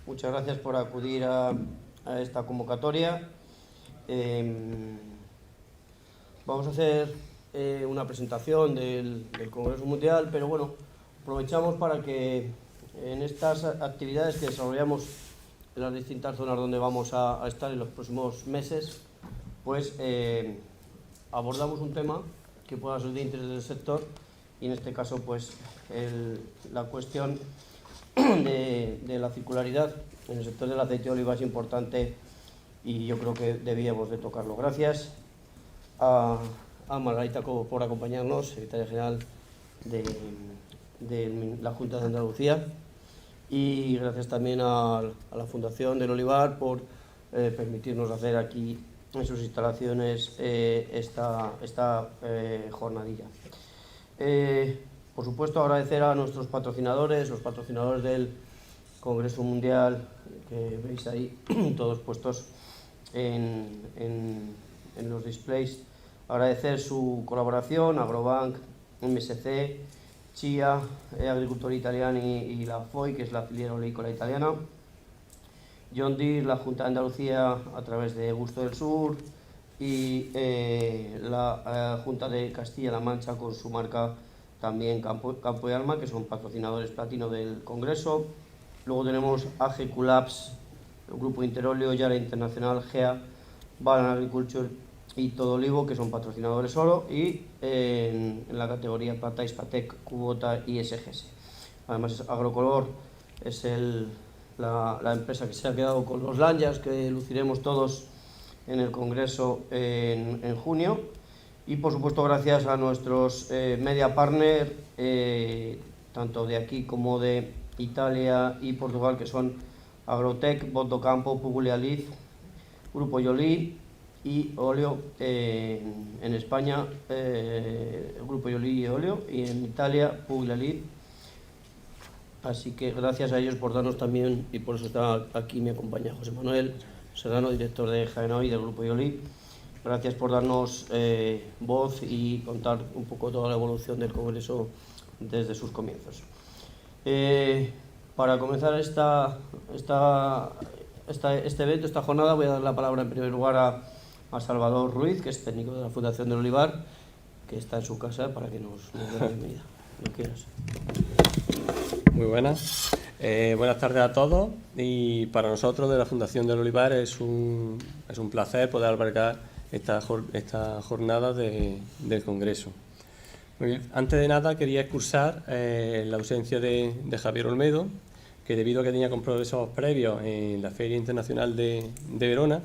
muchas gracias por acudir a esta convocatoria. Vamos a hacer una presentación del Congreso Mundial, pero bueno, aprovechamos para que en estas actividades que desarrollamos en las distintas zonas donde vamos a estar en los próximos meses, pues abordamos un tema que pueda ser de interés del sector, y en este caso pues la cuestión de la circularidad en el sector del aceite de oliva es importante y yo creo que debíamos de tocarlo. Gracias a Margarita Cobo por acompañarnos, secretaria general de la Junta de Andalucía, y gracias también a la Fundación del Olivar por permitirnos hacer aquí en sus instalaciones esta jornadilla. Por supuesto, agradecer a nuestros patrocinadores, los patrocinadores del Congreso Mundial, que veis ahí todos puestos en los displays. Agradecer su colaboración, Agrobank, MSC, CIA, Agricultori Italiani y la FOI, que es la filiera oleícola italiana, John Deere, la Junta de Andalucía a través de Gusto del Sur, y la Junta de Castilla-La Mancha con su marca también Campo y Alma, que son patrocinadores platino del Congreso. Luego tenemos AGQ Labs, el Grupo Interolio, Yara Internacional, GEA, Balan Agriculture y Todo Olivo, que son patrocinadores oro, y en la categoría plata Hispatec, Kubota y SGS. Además, Agrocolor es la empresa que se ha quedado con los lanyards que luciremos todos en el Congreso en junio. Y por supuesto gracias a nuestros media partner, tanto de aquí como de Italia y Portugal, que son Agrotec, Botocampo, Puglia Liz, Grupo Yoli y Olio en España, Grupo Yoli y Olio, y en Italia Puglia Liz. Así que gracias a ellos por darnos también, y por eso está aquí me acompaña José Manuel Serrano, director de Jaenoy del Grupo Yoli. Gracias por darnos voz y contar un poco toda la evolución del Congreso desde sus comienzos. Para comenzar este evento, esta jornada, voy a dar la palabra en primer lugar a Salvador Ruiz, que es técnico de la Fundación del Olivar, que está en su casa para que nos dé la bienvenida. Lo quieras. Muy buenas. Buenas tardes a todos, y para nosotros de la Fundación del Olivar es un placer poder albergar esta jornada del Congreso. Muy bien. Antes de nada quería excusar la ausencia de Javier Olmedo, que debido a que tenía compromisos previos en la Feria Internacional de Verona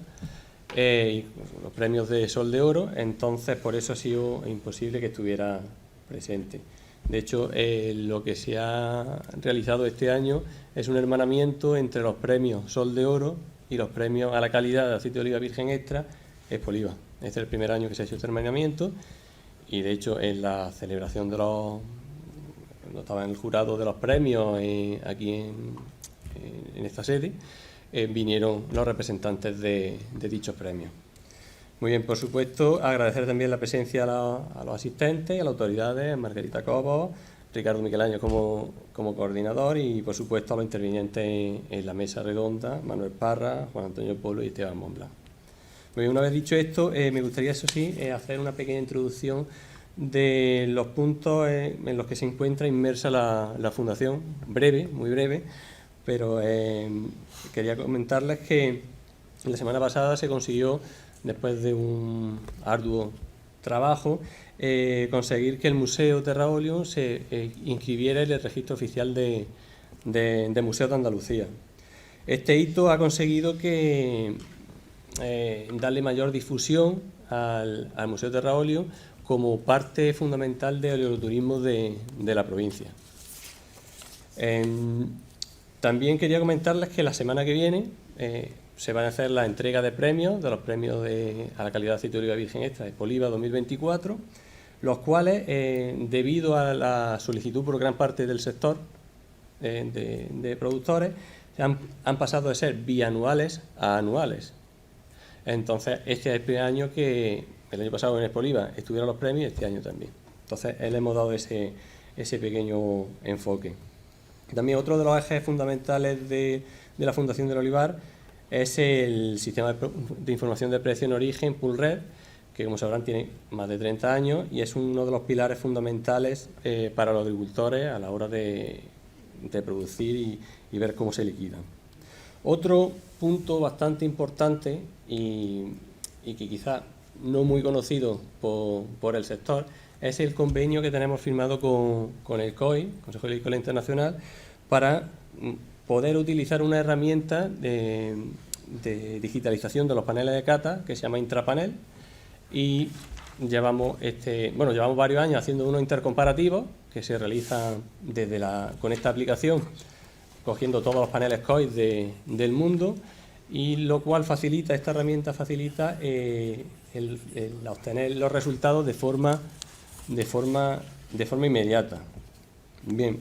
y los premios de Sol de Oro, entonces por eso ha sido imposible que estuviera presente. De hecho, lo que se ha realizado este año es un hermanamiento entre los premios Sol de Oro y los premios a la calidad de aceite de oliva virgen extra Expoliva. Este es el primer año que se ha hecho este hermanamiento, y de hecho en la celebración cuando estaba en el jurado de los premios aquí en esta sede, vinieron los representantes de dichos premios. Muy bien, por supuesto, agradecer también la presencia a los asistentes, a las autoridades, a Margarita Cobo, Ricardo Miquelaño como coordinador, y por supuesto a los intervinientes en la mesa redonda, Manuel Parra, Juan Antonio Polo y Esteban Montblanc. Muy bien, una vez dicho esto, me gustaría, eso sí, hacer una pequeña introducción de los puntos en los que se encuentra inmersa la Fundación, breve, muy breve, pero quería comentarles que la semana pasada se consiguió, después de un arduo trabajo, conseguir que el Museo Terra Olium se inscribiera en el registro oficial de Museos de Andalucía. Este hito ha conseguido que darle mayor difusión al Museo Terra Olium como parte fundamental del oleoturismo de la provincia. También quería comentarles que la semana que viene se van a hacer la entrega de premios, de los premios a la calidad de aceite de oliva virgen extra Expoliva 2024, los cuales, debido a la solicitud por gran parte del sector de productores, han pasado de ser bianuales a anuales. Entonces, este es el primer año que el año pasado en Expoliva estuvieron los premios, este año también. Entonces, le hemos dado ese pequeño enfoque. También otro de los ejes fundamentales de de la Fundación del Olivar es el sistema de información de precio en origen, PULRED, que como sabrán tiene más de 30 años y es uno de los pilares fundamentales para los agricultores a la hora de producir y ver cómo se liquidan. Otro punto bastante importante y que quizá no muy conocido por el sector es el convenio que tenemos firmado con el COI, Consejo Agrícola Internacional, para poder utilizar una herramienta de digitalización de los paneles de cata que se llama Intrapanel, y llevamos varios años haciendo unos intercomparativos que se realizan con esta aplicación, cogiendo todos los paneles COI del mundo, y lo cual esta herramienta facilita el obtener los resultados de forma inmediata. Bien,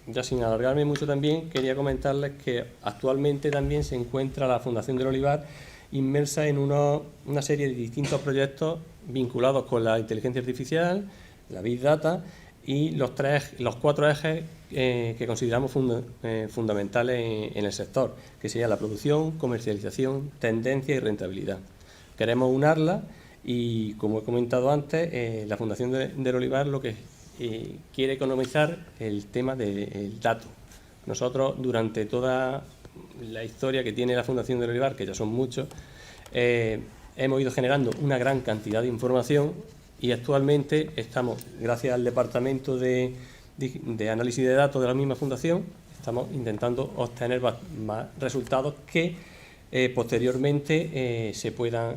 ya sin alargarme mucho también, quería comentarles que actualmente también se encuentra la Fundación del Olivar inmersa en una serie de distintos proyectos vinculados con la inteligencia artificial, la Big Data y los 4 ejes que consideramos fundamentales en el sector, que serían la producción, comercialización, tendencia y rentabilidad. Queremos unarla y, como he comentado antes, la Fundación del Olivar lo que quiere economizar el tema del dato. Nosotros, durante toda la historia que tiene la Fundación del Olivar, que ya son muchos, hemos ido generando una gran cantidad de información y actualmente estamos, gracias al Departamento de Análisis de Datos de la misma Fundación, estamos intentando obtener más resultados que posteriormente se puedan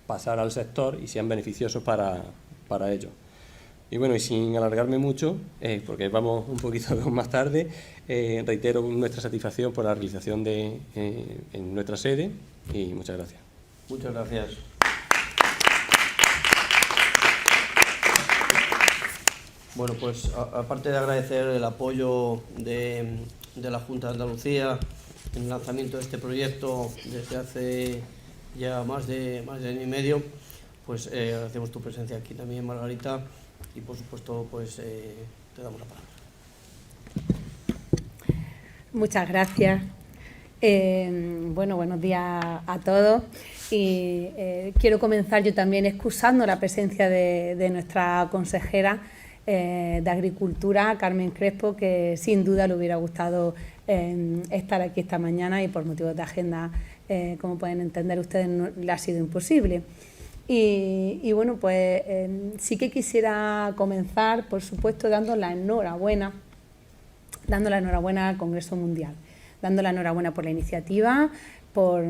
pasar al sector y sean beneficiosos para ellos. Y bueno, y sin alargarme mucho, porque vamos un poquito más tarde, reitero nuestra satisfacción por la realización en nuestra sede y muchas gracias. Muchas gracias. Bueno, pues aparte de agradecer el apoyo de la Junta de Andalucía en el lanzamiento de este proyecto desde hace ya más de año y medio, pues agradecemos tu presencia aquí también, Margarita, y por supuesto pues te damos la palabra. Muchas gracias. Buenos días a todos. Y quiero comenzar yo también excusando la presencia de nuestra consejera de Agricultura, Carmen Crespo, que sin duda le hubiera gustado estar aquí esta mañana y por motivos de agenda, como pueden entender ustedes, no, le ha sido imposible. Y bueno, pues sí que quisiera comenzar, por supuesto, dando la enhorabuena al Congreso Mundial, dando la enhorabuena por la iniciativa, por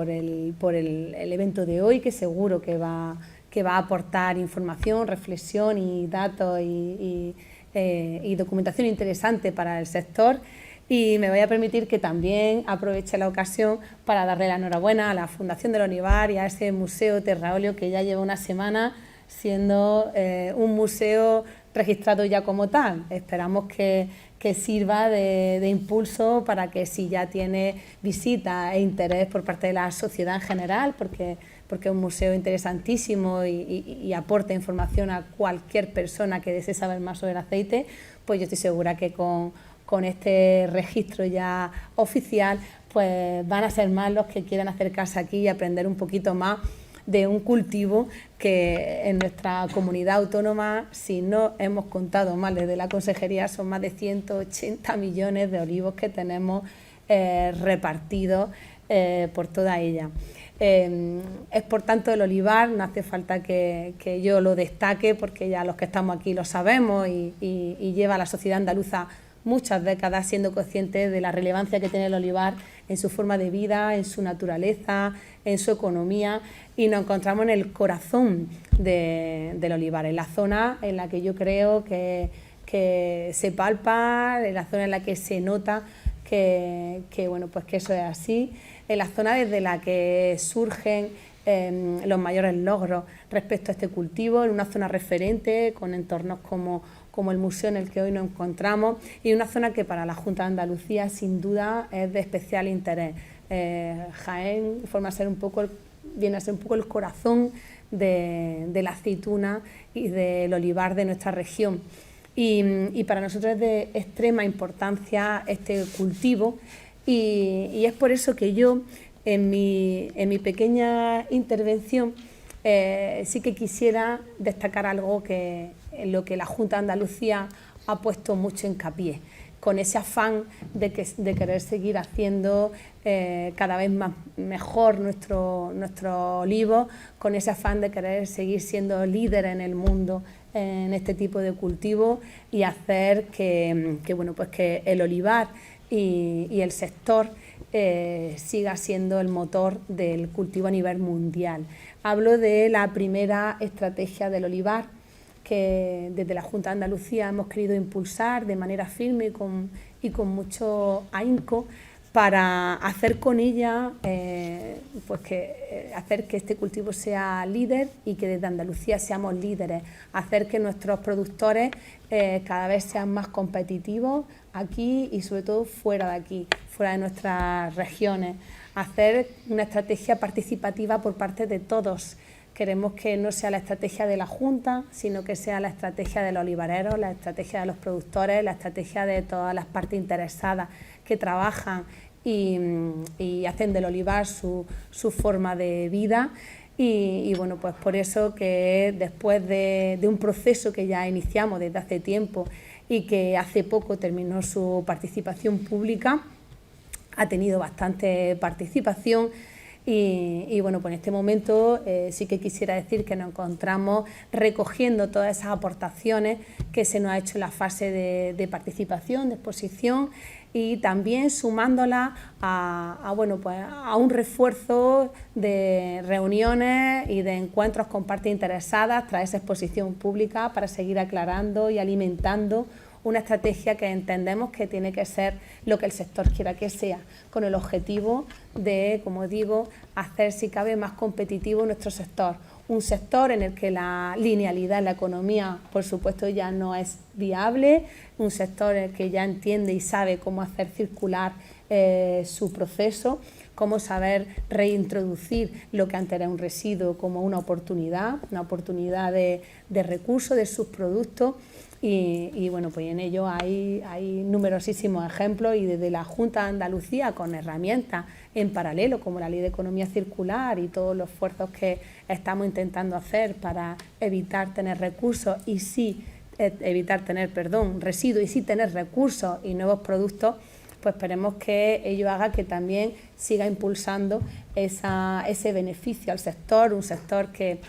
el evento de hoy, que seguro que va a aportar información, reflexión y datos y documentación interesante para el sector. Y me voy a permitir que también aproveche la ocasión para darle la enhorabuena a la Fundación del Olivar y a ese Museo Terraóleo que ya lleva una semana siendo un museo registrado ya como tal. Esperamos que sirva de impulso para que, si ya tiene visita e interés por parte de la sociedad en general, porque es un museo interesantísimo y aporta información a cualquier persona que desee saber más sobre el aceite, pues yo estoy segura que con este registro ya oficial, pues van a ser más los que quieran acercarse aquí y aprender un poquito más de un cultivo que en nuestra comunidad autónoma, si no hemos contado mal desde la consejería, son más de 180 millones de olivos que tenemos repartidos por toda ella. Es por tanto el olivar, no hace falta que yo lo destaque, porque ya los que estamos aquí lo sabemos y lleva a la sociedad andaluza muchas décadas siendo conscientes de la relevancia que tiene el olivar en su forma de vida, en su naturaleza, en su economía, y nos encontramos en el corazón del olivar, en la zona en la que yo creo que se palpa, en la zona en la que se nota que eso es así, en la zona desde la que surgen los mayores logros respecto a este cultivo, en una zona referente con entornos como el museo en el que hoy nos encontramos, y una zona que para la Junta de Andalucía sin duda es de especial interés. Jaén viene a ser un poco el corazón de la aceituna y del olivar de nuestra región. Y para nosotros es de extrema importancia este cultivo, Y es por eso que yo, en mi pequeña intervención, sí que quisiera destacar algo en lo que la Junta de Andalucía ha puesto mucho hincapié, con ese afán de querer seguir haciendo cada vez mejor nuestro olivo, con ese afán de querer seguir siendo líder en el mundo en este tipo de cultivo y hacer que el olivar y el sector siga siendo el motor del cultivo a nivel mundial. Hablo de la primera estrategia del olivar, que desde la Junta de Andalucía hemos querido impulsar de manera firme y con mucho ahínco para hacer con ella, hacer que este cultivo sea líder y que desde Andalucía seamos líderes, hacer que nuestros productores cada vez sean más competitivos aquí y sobre todo fuera de aquí, fuera de nuestras regiones, hacer una estrategia participativa por parte de todos. Queremos que no sea la estrategia de la Junta, sino que sea la estrategia de los olivareros, la estrategia de los productores, la estrategia de todas las partes interesadas que trabajan y hacen del olivar su forma de vida. Y bueno, pues por eso que después de un proceso que ya iniciamos desde hace tiempo y que hace poco terminó su participación pública, ha tenido bastante participación. Y bueno, pues en este momento sí que quisiera decir que nos encontramos recogiendo todas esas aportaciones que se nos ha hecho en la fase de participación, de exposición, y también sumándolas a un refuerzo de reuniones y de encuentros con partes interesadas tras esa exposición pública para seguir aclarando y alimentando una estrategia que entendemos que tiene que ser lo que el sector quiera que sea, con el objetivo de, como digo, hacer si cabe más competitivo nuestro sector. Un sector en el que la linealidad en la economía, por supuesto, ya no es viable, un sector en el que ya entiende y sabe cómo hacer circular su proceso, cómo saber reintroducir lo que antes era un residuo como una oportunidad de recursos de sus productos. Y bueno, pues en ello hay numerosísimos ejemplos y desde la Junta de Andalucía con herramientas en paralelo como la Ley de Economía Circular y todos los esfuerzos que estamos intentando hacer para evitar tener recursos y sí residuos y sí tener recursos y nuevos productos, pues esperemos que ello haga que también siga impulsando ese beneficio al sector, un sector que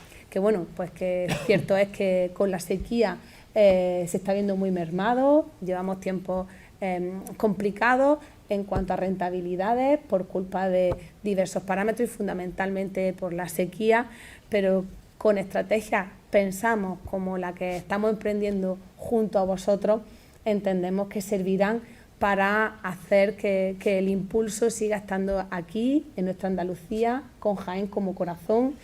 cierto es que con la sequía se está viendo muy mermado, llevamos tiempos complicados en cuanto a rentabilidades por culpa de diversos parámetros y fundamentalmente por la sequía, pero con estrategias pensamos como la que estamos emprendiendo junto a vosotros, entendemos que servirán para hacer que el impulso siga estando aquí, en nuestra Andalucía, con Jaén como corazón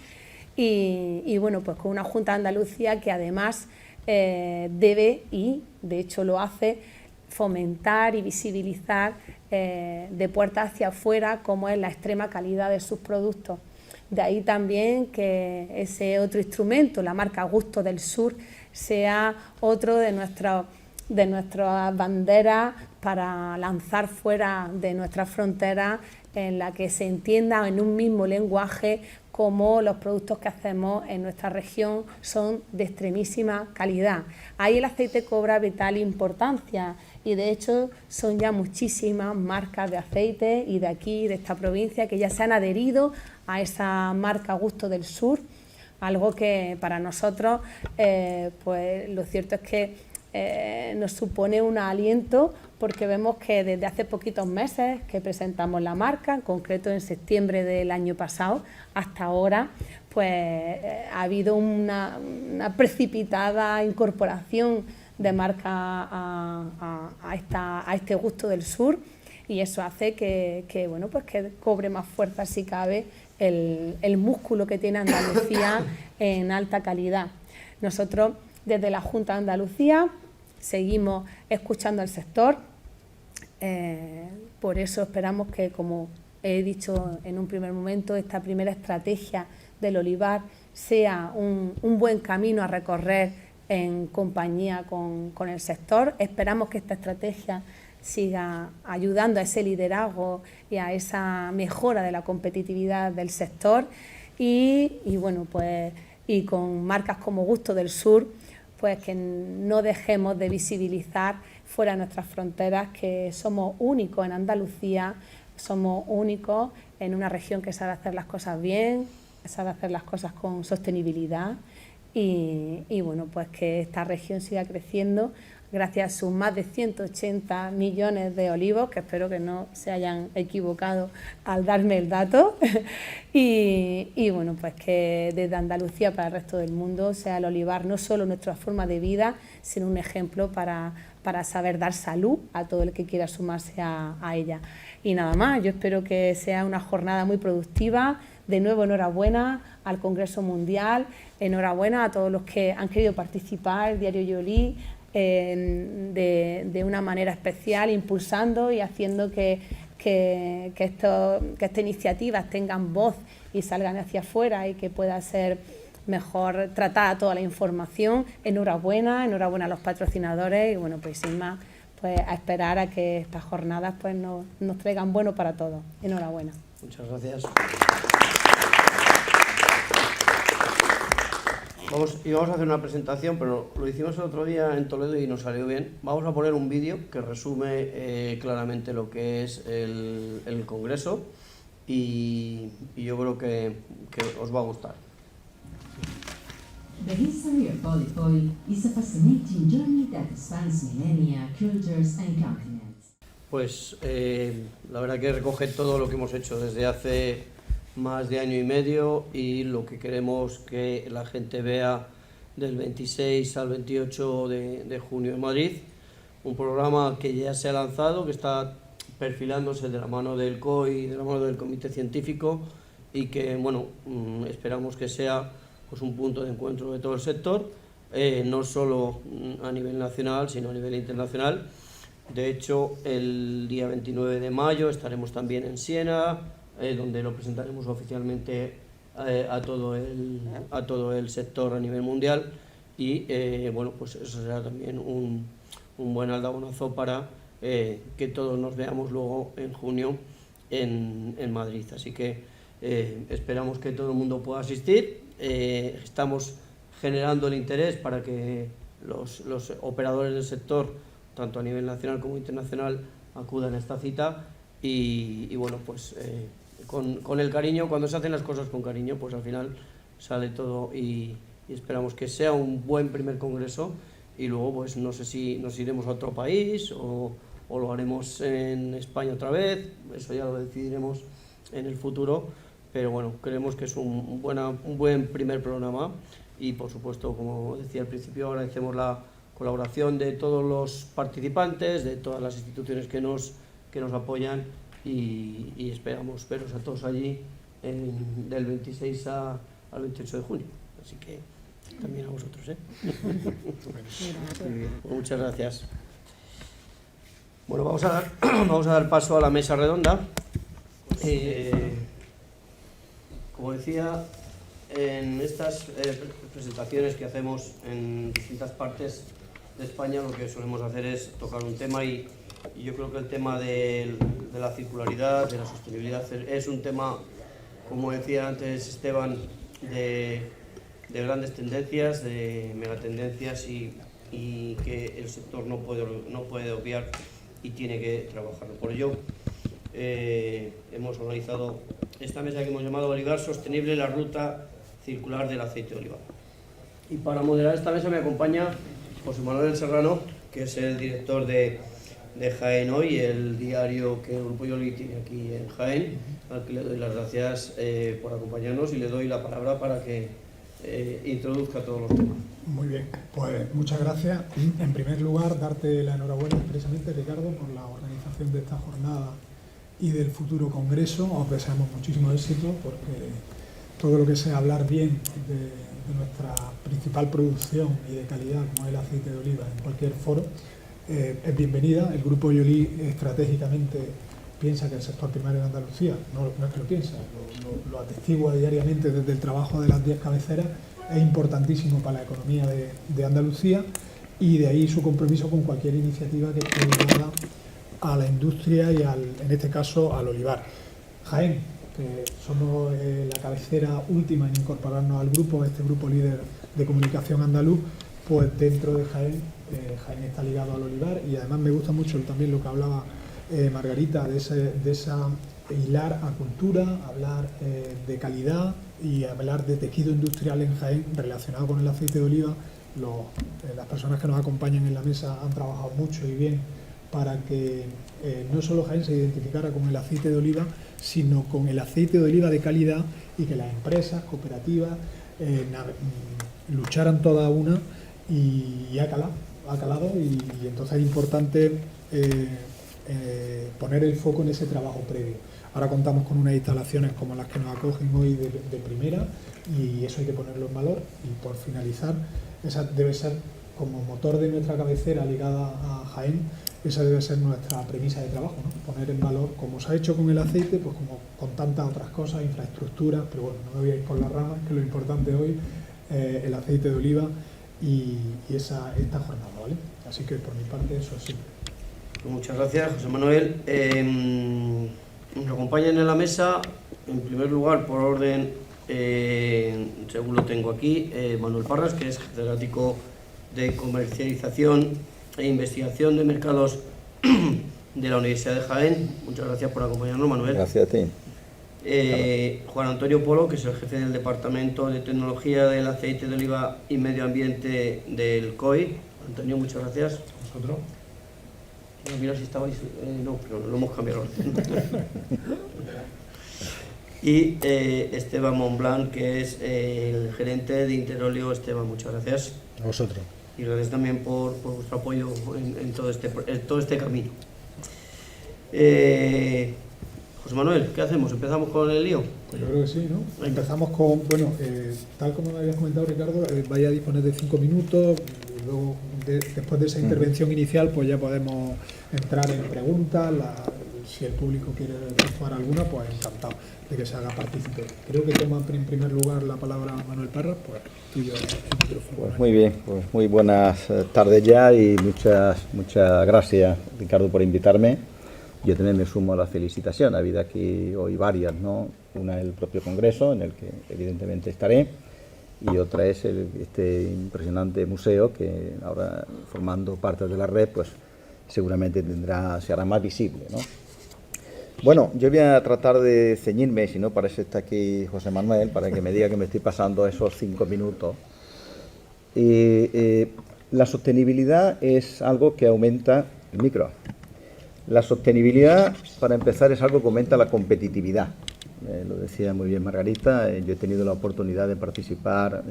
y bueno, pues con una Junta de Andalucía que además debe, y de hecho lo hace, fomentar y visibilizar de puerta hacia afuera cómo es la extrema calidad de sus productos. De ahí también que ese otro instrumento, la marca Gusto del Sur, sea otro de nuestras banderas para lanzar fuera de nuestras fronteras, en la que se entienda en un mismo lenguaje cómo los productos que hacemos en nuestra región son de extremísima calidad. Ahí el aceite cobra vital importancia y de hecho son ya muchísimas marcas de aceite y de aquí, de esta provincia, que ya se han adherido a esa marca Gusto del Sur, algo que para nosotros pues lo cierto es que nos supone un aliento porque vemos que desde hace poquitos meses que presentamos la marca, en concreto en septiembre del año pasado, hasta ahora, pues ha habido una precipitada incorporación de marca a este Gusto del Sur y eso hace que cobre más fuerza si cabe el músculo que tiene Andalucía en alta calidad. Nosotros desde la Junta de Andalucía seguimos escuchando al sector, por eso esperamos que, como he dicho en un primer momento, esta primera estrategia del olivar sea un buen camino a recorrer en compañía con el sector. Esperamos que esta estrategia siga ayudando a ese liderazgo y a esa mejora de la competitividad del sector y bueno, pues y con marcas como Gusto del Sur, pues que no dejemos de visibilizar fuera de nuestras fronteras que somos únicos en Andalucía, somos únicos en una región que sabe hacer las cosas bien, sabe hacer las cosas con sostenibilidad y bueno, pues que esta región siga creciendo gracias a sus más de 180 millones de olivos, que espero que no se hayan equivocado al darme el dato, y bueno, pues que desde Andalucía para el resto del mundo sea el olivar no solo nuestra forma de vida, sino un ejemplo para saber dar salud a todo el que quiera sumarse a ella. Y nada más, yo espero que sea una jornada muy productiva. De nuevo, enhorabuena al Congreso Mundial, enhorabuena a todos los que han querido participar, el Diario Yoli, de una manera especial, impulsando y haciendo que estas iniciativas tengan voz y salgan hacia afuera y que pueda ser mejor tratada toda la información. Enhorabuena a los patrocinadores y bueno, pues sin más, pues a esperar a que estas jornadas pues nos traigan bueno para todos. Enhorabuena. Muchas gracias. Íbamos a hacer una presentación, pero lo hicimos el otro día en Toledo y nos salió bien. Vamos a poner un vídeo que resume claramente lo que es el Congreso y yo creo que os va a gustar. The history of olive oil is a fascinating journey that spans millennia, cultures and continents. Pues la verdad que recoge todo lo que hemos hecho desde hace más de año y medio y lo que queremos que la gente vea del 26 al 28 de junio en Madrid. Un programa que ya se ha lanzado, que está perfilándose de la mano del COI, de la mano del Comité Científico y que, bueno, esperamos que sea pues un punto de encuentro de todo el sector, no solo a nivel nacional, sino a nivel internacional. De hecho, el día 29 de mayo estaremos también en Siena, donde lo presentaremos oficialmente a todo el sector a nivel mundial y bueno, pues eso será también un buen aldabonazo para que todos nos veamos luego en junio en Madrid. Así que esperamos que todo el mundo pueda asistir. Estamos generando el interés para que los operadores del sector, tanto a nivel nacional como internacional, acudan a esta cita y bueno, pues con el cariño, cuando se hacen las cosas con cariño, pues al final sale todo y esperamos que sea un buen primer congreso y luego pues no sé si nos iremos a otro país o lo haremos en España otra vez, eso ya lo decidiremos en el futuro, pero bueno, creemos que es un buen primer programa y por supuesto, como decía al principio, agradecemos la colaboración de todos los participantes, de todas las instituciones que nos apoyan y esperamos veros a todos allí del 26 al 28 de junio. Así que también a vosotros. Muy bien. Muchas gracias. Bueno, vamos a dar paso a la mesa redonda. Como decía, en estas presentaciones que hacemos en distintas partes de España, lo que solemos hacer es tocar un tema y yo creo que el tema de la circularidad, de la sostenibilidad, es un tema, como decía antes Esteban, de grandes tendencias, de megatendencias y que el sector no puede obviar y tiene que trabajarlo. Por ello, hemos organizado esta mesa que hemos llamado Olivar Sostenible, la ruta circular del aceite de oliva. Y para moderar esta mesa me acompaña José Manuel Serrano, que es el director de Jaén Hoy, el diario que el Grupo Yoli tiene aquí en Jaén, al que le doy las gracias por acompañarnos y le doy la palabra para que introduzca todos los temas. Muy bien, pues muchas gracias. En primer lugar, darte la enhorabuena expresamente, Ricardo, por la organización de esta jornada y del futuro congreso. Os deseamos muchísimo éxito porque todo lo que sea hablar bien de nuestra principal producción y de calidad, como es el aceite de oliva, en cualquier foro, es bienvenida. El Grupo Yoli estratégicamente piensa que el sector primario de Andalucía, no es que lo piensa, lo atestigua diariamente desde el trabajo de las 10 cabeceras, es importantísimo para la economía de Andalucía y de ahí su compromiso con cualquier iniciativa que esté ligada a la industria y en este caso al olivar. Jaén, que somos la cabecera última en incorporarnos al grupo, este grupo líder de comunicación andaluz, pues dentro de Jaén, Jaén está ligado al olivar, y además me gusta mucho también lo que hablaba Margarita, de esa hilar a cultura, hablar de calidad y hablar de tejido industrial en Jaén relacionado con el aceite de oliva. Las personas que nos acompañan en la mesa han trabajado mucho y bien para que no solo Jaén se identificara con el aceite de oliva, sino con el aceite de oliva de calidad, y que las empresas, cooperativas, lucharan toda una, y ha calado, y entonces es importante poner el foco en ese trabajo previo. Ahora contamos con unas instalaciones como las que nos acogen hoy de primera, y eso hay que ponerlo en valor. Y por finalizar, esa debe ser, como motor de nuestra cabecera ligada a Jaén, esa debe ser nuestra premisa de trabajo, ¿no? Poner en valor, como se ha hecho con el aceite, pues como con tantas otras cosas, infraestructuras, pero bueno, no me voy a ir por las ramas, que lo importante hoy es el aceite de oliva y esta jornada, ¿vale? Así que por mi parte eso sí. Muchas gracias, José Manuel. Nos acompañan en la mesa, en primer lugar, por orden, según lo tengo aquí, Manuel Parras, que es catedrático de Comercialización e Investigación de Mercados de la Universidad de Jaén. Muchas gracias por acompañarnos, Manuel. Gracias a ti. Juan Antonio Polo, que es el jefe del Departamento de Tecnología del Aceite de Oliva y Medio Ambiente del COI. Antonio, muchas gracias. ¿Vosotros? Mira si estabais... no, pero lo hemos cambiado. Y Esteban Montblanc, que es el gerente de Interolio. Esteban, muchas gracias. A vosotros. Y gracias también por vuestro apoyo en todo este camino. José Manuel, ¿qué hacemos? ¿Empezamos con el lío? Pues yo creo que sí, ¿no? Empezamos con, bueno, tal como me habías comentado, Ricardo, vaya a disponer de 5 minutos, y luego después de esa intervención inicial pues ya podemos entrar en preguntas, si el público quiere efectuar alguna, pues encantado de que se haga partícipe. Creo que toma en primer lugar la palabra Manuel Parras, pues tuyo el micrófono. Pues muy bien, pues muy buenas tardes ya, y muchas gracias, Ricardo, por invitarme. Yo también me sumo a la felicitación. Ha habido aquí hoy varias, ¿no? Una es el propio Congreso, en el que evidentemente estaré, y otra es este impresionante museo que ahora, formando parte de la red, pues seguramente se hará más visible, ¿no? Bueno, yo voy a tratar de ceñirme, si no, para eso está aquí José Manuel, para que me diga que me estoy pasando esos 5 minutos. La sostenibilidad es algo que aumenta el micro. La sostenibilidad, para empezar, es algo que aumenta la competitividad. Lo decía muy bien Margarita. Yo he tenido la oportunidad de participar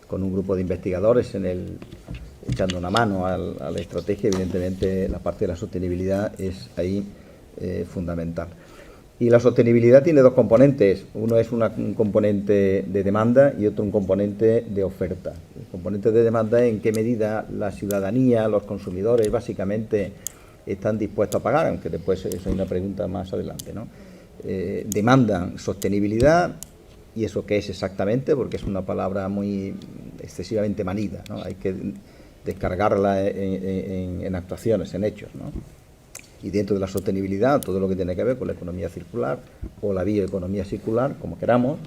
con un grupo de investigadores echando una mano a la estrategia. Evidentemente, la parte de la sostenibilidad es ahí fundamental. Y la sostenibilidad tiene dos componentes. Uno es un componente de demanda y otro un componente de oferta. El componente de demanda es en qué medida la ciudadanía, los consumidores, básicamente están dispuestos a pagar, aunque después eso es una pregunta más adelante, ¿no? Demandan sostenibilidad, y eso qué es exactamente, porque es una palabra muy excesivamente manida, ¿no? Hay que descargarla en actuaciones, en hechos, ¿no? Y dentro de la sostenibilidad, todo lo que tiene que ver con la economía circular o la bioeconomía circular, como queramos,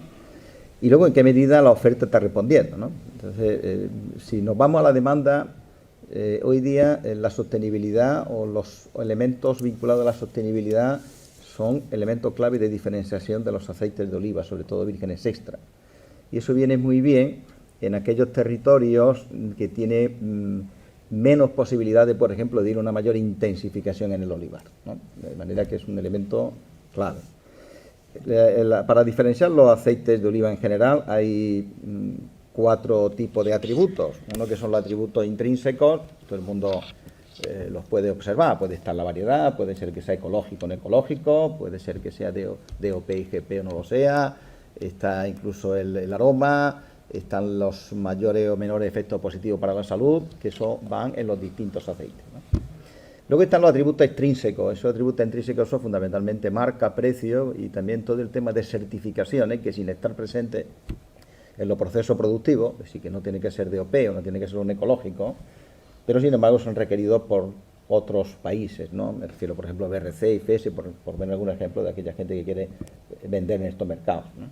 y luego en qué medida la oferta está respondiendo, ¿no? Entonces, si nos vamos a la demanda, hoy día la sostenibilidad o los elementos vinculados a la sostenibilidad son elementos clave de diferenciación de los aceites de oliva, sobre todo vírgenes extra. Y eso viene muy bien en aquellos territorios que tienen menos posibilidades, por ejemplo, de ir a una mayor intensificación en el olivar, ¿no? De manera que es un elemento clave. Para diferenciar los aceites de oliva en general hay 4 tipos de atributos. Uno que son los atributos intrínsecos, todo el mundo los puede observar. Puede estar la variedad, puede ser que sea ecológico o no ecológico, puede ser que sea DOP y GP o no lo sea, está incluso el aroma, están los mayores o menores efectos positivos para la salud, que eso van en los distintos aceites, ¿no? Luego están los atributos extrínsecos. Esos atributos intrínsecos son fundamentalmente marca, precio y también todo el tema de certificaciones, que sin estar presentes en los procesos productivos, así que no tiene que ser DOP o no tiene que ser un ecológico, pero sin embargo son requeridos por otros países, ¿no? Me refiero, por ejemplo, a BRC y FES, por ver algún ejemplo de aquella gente que quiere vender en estos mercados, ¿no?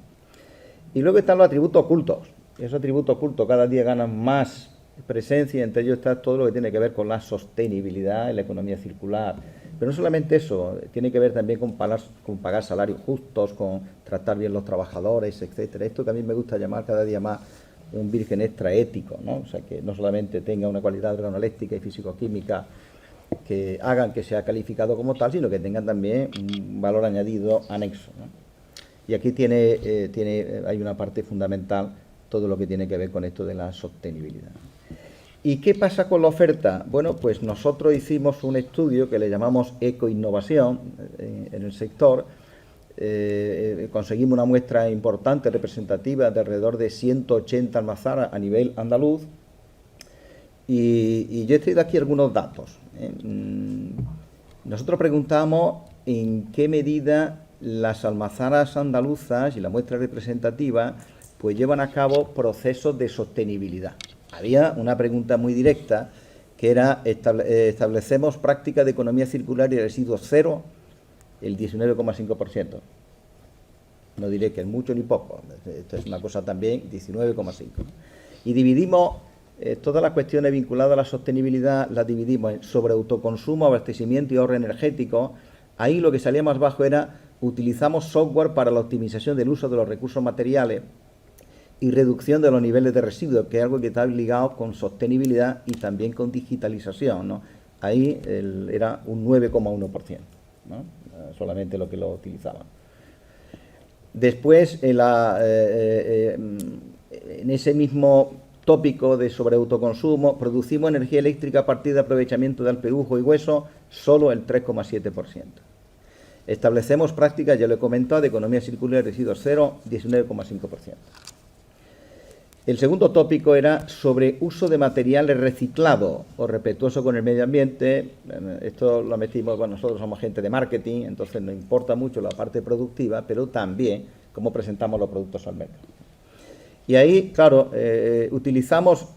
Y luego están los atributos ocultos. Esos atributos ocultos cada día ganan más presencia, entre ellos está todo lo que tiene que ver con la sostenibilidad en la economía circular. Pero no solamente eso, tiene que ver también con pagar salarios justos, con tratar bien los trabajadores, etcétera. Esto que a mí me gusta llamar cada día más un virgen extra ético, ¿no? O sea, que no solamente tenga una cualidad organoléctica y físico-química que hagan que sea calificado como tal, sino que tengan también un valor añadido anexo, ¿no? Y aquí hay una parte fundamental, todo lo que tiene que ver con esto de la sostenibilidad. ¿Y qué pasa con la oferta? Bueno, pues nosotros hicimos un estudio que le llamamos Ecoinnovación en el sector. Conseguimos una muestra importante, representativa, de alrededor de 180 almazaras a nivel andaluz. Y yo he traído aquí algunos datos. Nosotros preguntamos en qué medida las almazaras andaluzas y la muestra representativa pues llevan a cabo procesos de sostenibilidad. Había una pregunta muy directa que era, establecemos prácticas de economía circular y residuos cero, el 19,5%. No diré que es mucho ni poco, esto es una cosa también, 19,5%. Y dividimos todas las cuestiones vinculadas a la sostenibilidad, las dividimos en sobre autoconsumo, abastecimiento y ahorro energético. Ahí lo que salía más bajo era, utilizamos software para la optimización del uso de los recursos materiales y reducción de los niveles de residuos, que es algo que está ligado con sostenibilidad y también con digitalización, ¿no? Ahí era un 9,1%, ¿no? Solamente lo que lo utilizaban. Después, en ese mismo tópico de sobre autoconsumo, producimos energía eléctrica a partir de aprovechamiento de alpebujo y hueso, solo el 3,7%. Establecemos prácticas, ya lo he comentado, de economía circular y residuos cero, 19,5%. El segundo tópico era sobre uso de materiales reciclados o respetuoso con el medio ambiente. Esto lo metimos, bueno, nosotros somos gente de marketing, entonces nos importa mucho la parte productiva, pero también cómo presentamos los productos al mercado. Y ahí, claro, utilizamos,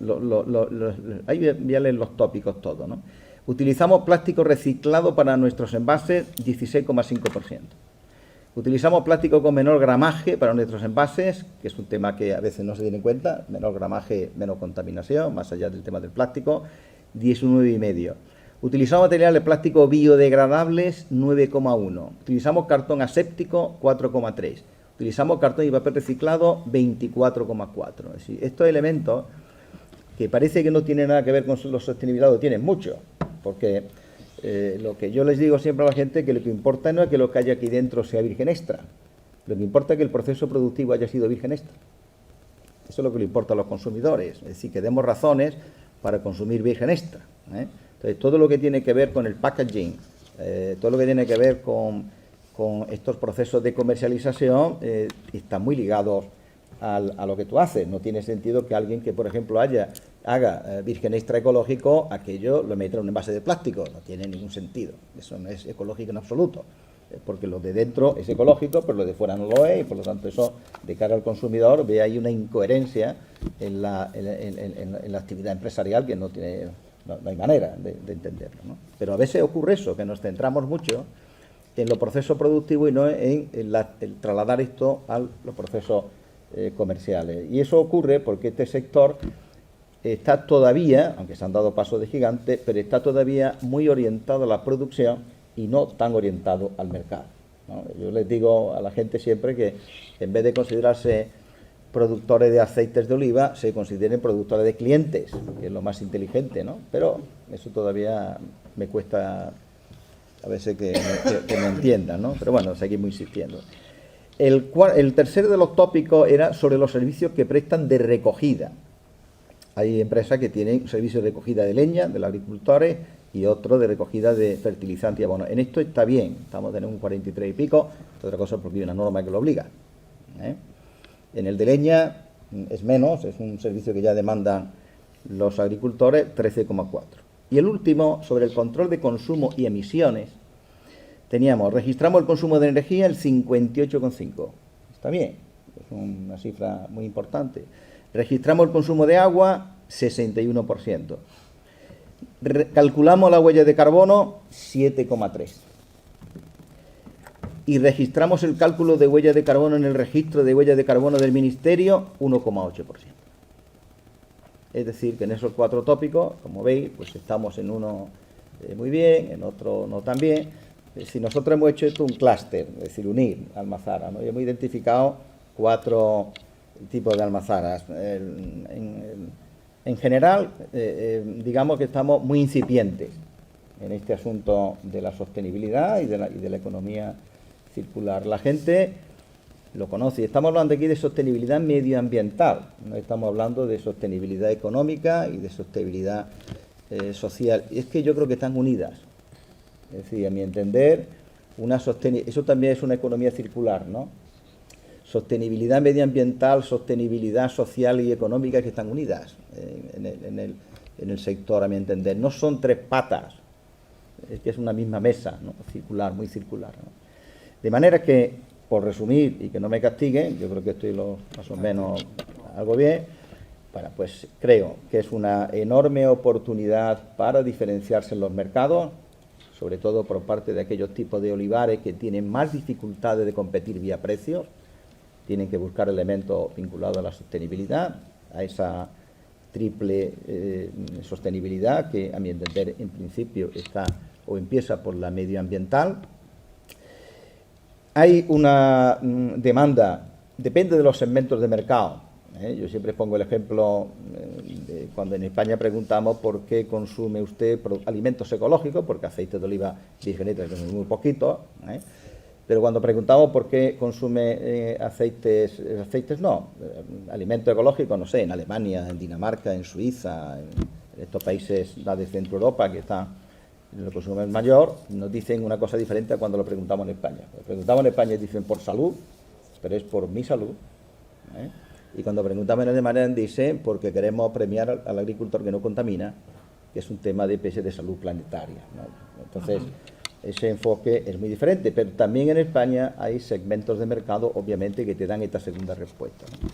ahí voy a leer los tópicos todos, ¿no? Utilizamos plástico reciclado para nuestros envases, 16,5%. Utilizamos plástico con menor gramaje para nuestros envases, que es un tema que a veces no se tiene en cuenta, menor gramaje, menos contaminación, más allá del tema del plástico, 19,5%. Utilizamos materiales de plástico biodegradables, 9,1%. Utilizamos cartón aséptico, 4,3%. Utilizamos cartón y papel reciclado, 24,4%. Es decir, estos elementos que parece que no tienen nada que ver con la sostenibilidad, lo tienen mucho, porque lo que yo les digo siempre a la gente, que lo que importa no es que lo que haya aquí dentro sea virgen extra, lo que importa es que el proceso productivo haya sido virgen extra. Eso es lo que le importa a los consumidores, es decir, que demos razones para consumir virgen extra, ¿eh? Entonces, todo lo que tiene que ver con el packaging, todo lo que tiene que ver con estos procesos de comercialización, están muy ligados a lo que tú haces. No tiene sentido que alguien que, por ejemplo, haga virgen extra ecológico, aquello lo meta en un envase de plástico. No tiene ningún sentido. Eso no es ecológico en absoluto. Porque lo de dentro es ecológico, pero lo de fuera no lo es, y por lo tanto eso, de cara al consumidor, ve ahí una incoherencia en la actividad empresarial que no hay manera de entenderlo, ¿no? Pero a veces ocurre eso, que nos centramos mucho en los procesos productivos y no en el trasladar esto a los procesos comerciales. Y eso ocurre porque este sector está todavía, aunque se han dado pasos de gigante, pero está todavía muy orientado a la producción y no tan orientado al mercado, ¿no? Yo les digo a la gente siempre que en vez de considerarse productores de aceites de oliva, se consideren productores de clientes, que es lo más inteligente, ¿no? Pero eso todavía me cuesta a veces que me entiendan, ¿no? Pero bueno, seguimos insistiendo. El tercero de los tópicos era sobre los servicios que prestan de recogida. Hay empresas que tienen servicios de recogida de leña, de los agricultores, y otro de recogida de fertilizante y abono. En esto está bien, estamos teniendo un 43 y pico, otra cosa porque hay una norma que lo obliga, ¿eh? En el de leña es menos, es un servicio que ya demandan los agricultores, 13,4. Y el último, sobre el control de consumo y emisiones, registramos el consumo de energía el 58,5. Está bien, es una cifra muy importante. Registramos el consumo de agua, 61%. calculamos la huella de carbono 7,3. Y registramos el cálculo de huella de carbono en el registro de huella de carbono del Ministerio 1,8%. Es decir, que en esos 4 tópicos, como veis, pues estamos en uno muy bien, en otro no tan bien. Si nosotros hemos hecho esto un clúster, es decir, unir almazaras, ¿no? Y hemos identificado 4 tipos de almazaras. En general, digamos que estamos muy incipientes en este asunto de la sostenibilidad y de la economía circular. La gente lo conoce. Y estamos hablando aquí de sostenibilidad medioambiental, no estamos hablando de sostenibilidad económica y de sostenibilidad social. Y es que yo creo que están unidas. Es decir, a mi entender, eso también es una economía circular, ¿no? Sostenibilidad medioambiental, sostenibilidad social y económica, que están unidas en el sector, a mi entender. No son 3 patas, es que es una misma mesa, ¿no? Circular, muy circular, ¿no? De manera que, por resumir y que no me castiguen, yo creo que estoy más o menos algo bien. Bueno, pues creo que es una enorme oportunidad para diferenciarse en los mercados, sobre todo por parte de aquellos tipos de olivares que tienen más dificultades de competir vía precios, tienen que buscar elementos vinculados a la sostenibilidad, a esa triple sostenibilidad que, a mi entender, en principio está o empieza por la medioambiental. Hay una demanda, depende de los segmentos de mercado. Yo siempre pongo el ejemplo de cuando en España preguntamos por qué consume usted alimentos ecológicos, porque aceite de oliva virgen extra es muy poquito, pero cuando preguntamos por qué consume aceites no, alimentos ecológicos, no sé, en Alemania, en Dinamarca, en Suiza, en estos países de Centro Europa que están en el consumo mayor, nos dicen una cosa diferente a cuando lo preguntamos en España. Lo preguntamos en España y dicen por salud, pero es por mi salud. Y cuando preguntamos en Alemania dicen porque queremos premiar al agricultor que no contamina, que es un tema de salud planetaria, ¿no? Entonces, ese enfoque es muy diferente, pero también en España hay segmentos de mercado, obviamente, que te dan esta segunda respuesta, ¿no?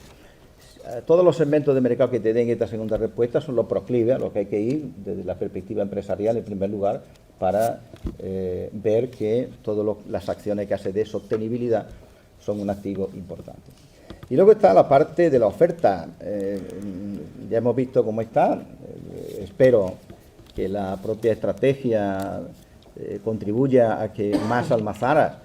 Todos los segmentos de mercado que te den esta segunda respuesta son los proclives a los que hay que ir desde la perspectiva empresarial, en primer lugar, para ver que todas las acciones que hace de sostenibilidad son un activo importante. Y luego está la parte de la oferta. Ya hemos visto cómo está. Espero que la propia estrategia contribuya a que más almazaras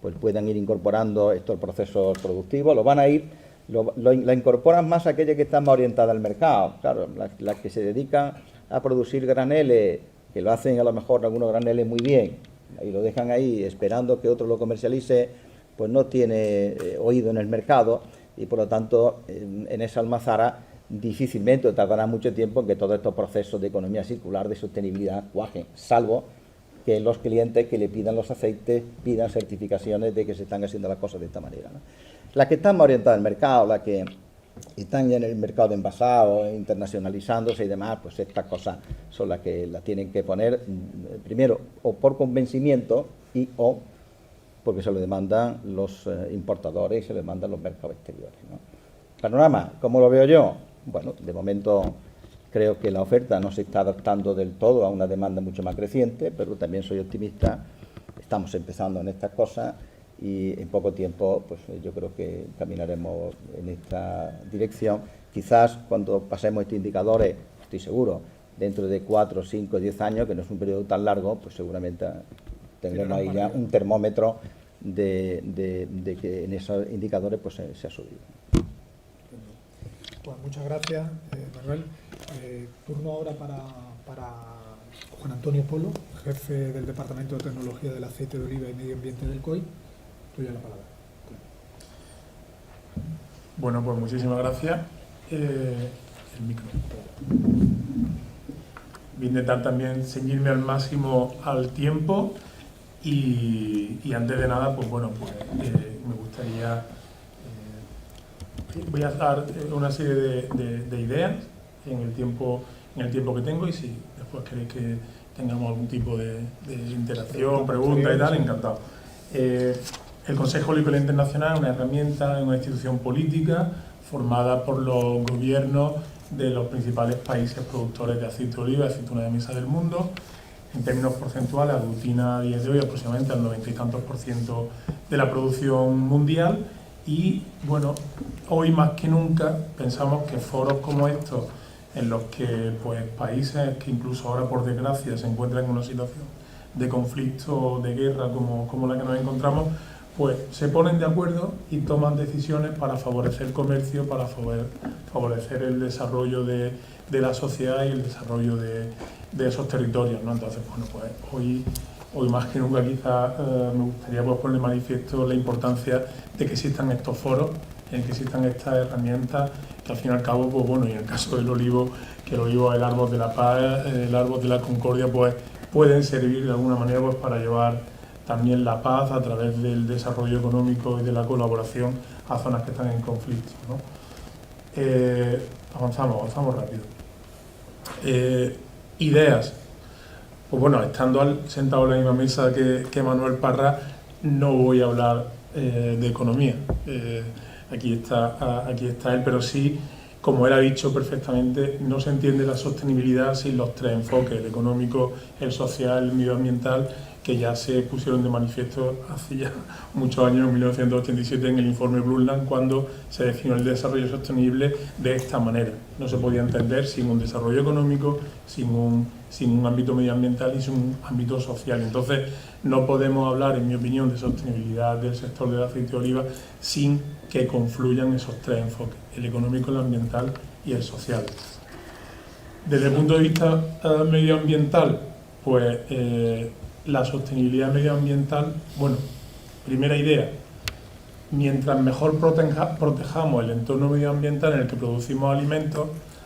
pues puedan ir incorporando estos procesos productivos. Lo van a ir, la incorporan más aquellas que están más orientadas al mercado. Claro, las que se dedican a producir graneles, que lo hacen a lo mejor algunos graneles muy bien, y lo dejan ahí esperando que otro lo comercialice, pues no tiene oído en el mercado, y por lo tanto en esa almazara difícilmente tardará mucho tiempo en que todos estos procesos de economía circular, de sostenibilidad, cuajen, salvo que los clientes que le pidan los aceites pidan certificaciones de que se están haciendo las cosas de esta manera, ¿no? Las que están más orientadas al mercado, las que están ya en el mercado de envasados, internacionalizándose y demás, pues estas cosas son las que las tienen que poner primero o por convencimiento o porque se lo demandan los importadores y se lo demandan los mercados exteriores, ¿no? Panorama, ¿cómo lo veo yo? Bueno, de momento creo que la oferta no se está adaptando del todo a una demanda mucho más creciente, pero también soy optimista. Estamos empezando en estas cosas y en poco tiempo pues yo creo que caminaremos en esta dirección. Quizás cuando pasemos estos indicadores, estoy seguro, dentro de 4, 5, 10 años, que no es un periodo tan largo, pues seguramente tendremos ahí ya un termómetro de que en esos indicadores pues se ha subido. Pues muchas gracias, Manuel. Turno ahora para Juan Antonio Polo, jefe del Departamento de Tecnología del Aceite de Oliva y Medio Ambiente del COI. Tuya la palabra. Bueno, pues muchísimas gracias. El micro. Voy a intentar también ceñirme al máximo al tiempo y antes de nada, pues bueno, pues me gustaría... voy a dar una serie de ideas en el tiempo que tengo y si después queréis que tengamos algún tipo de interacción, pregunta y tal, encantado. El Consejo Olímpico Internacional es una herramienta, es una institución política formada por los gobiernos de los principales países productores de aceite de oliva y aceituna de mesa del mundo. En términos porcentuales, aglutina a día de hoy aproximadamente al 90 y tantos % de la producción mundial. Y bueno, hoy más que nunca pensamos que foros como estos, en los que pues, países que incluso ahora por desgracia se encuentran en una situación de conflicto, de guerra como la que nos encontramos, pues se ponen de acuerdo y toman decisiones para favorecer el comercio, para favorecer el desarrollo de la sociedad y el desarrollo de esos territorios, ¿no? Entonces, bueno, pues hoy más que nunca quizás me gustaría pues, poner de manifiesto la importancia de que existan estos foros, en que existan estas herramientas, que al fin y al cabo, pues bueno, y en el caso del olivo, que el olivo es el árbol de la paz, el árbol de la concordia, pues pueden servir de alguna manera pues, para llevar también la paz a través del desarrollo económico y de la colaboración a zonas que están en conflicto, ¿no? Avanzamos rápido. Ideas. Pues bueno, estando sentado en la misma mesa que Manuel Parra, no voy a hablar de economía. Aquí está él, pero sí, como él ha dicho perfectamente, no se entiende la sostenibilidad sin los tres enfoques, el económico, el social, el medioambiental, que ya se pusieron de manifiesto hace ya muchos años, en 1987, en el informe Brundtland, cuando se definió el desarrollo sostenible de esta manera. No se podía entender sin un desarrollo económico, sin un ámbito medioambiental y sin un ámbito social. Entonces, no podemos hablar, en mi opinión, de sostenibilidad del sector del aceite de oliva sin que confluyan esos tres enfoques, el económico, el ambiental y el social. Desde el punto de vista medioambiental, pues la sostenibilidad medioambiental, bueno, primera idea, mientras mejor protejamos el entorno medioambiental en el que producimos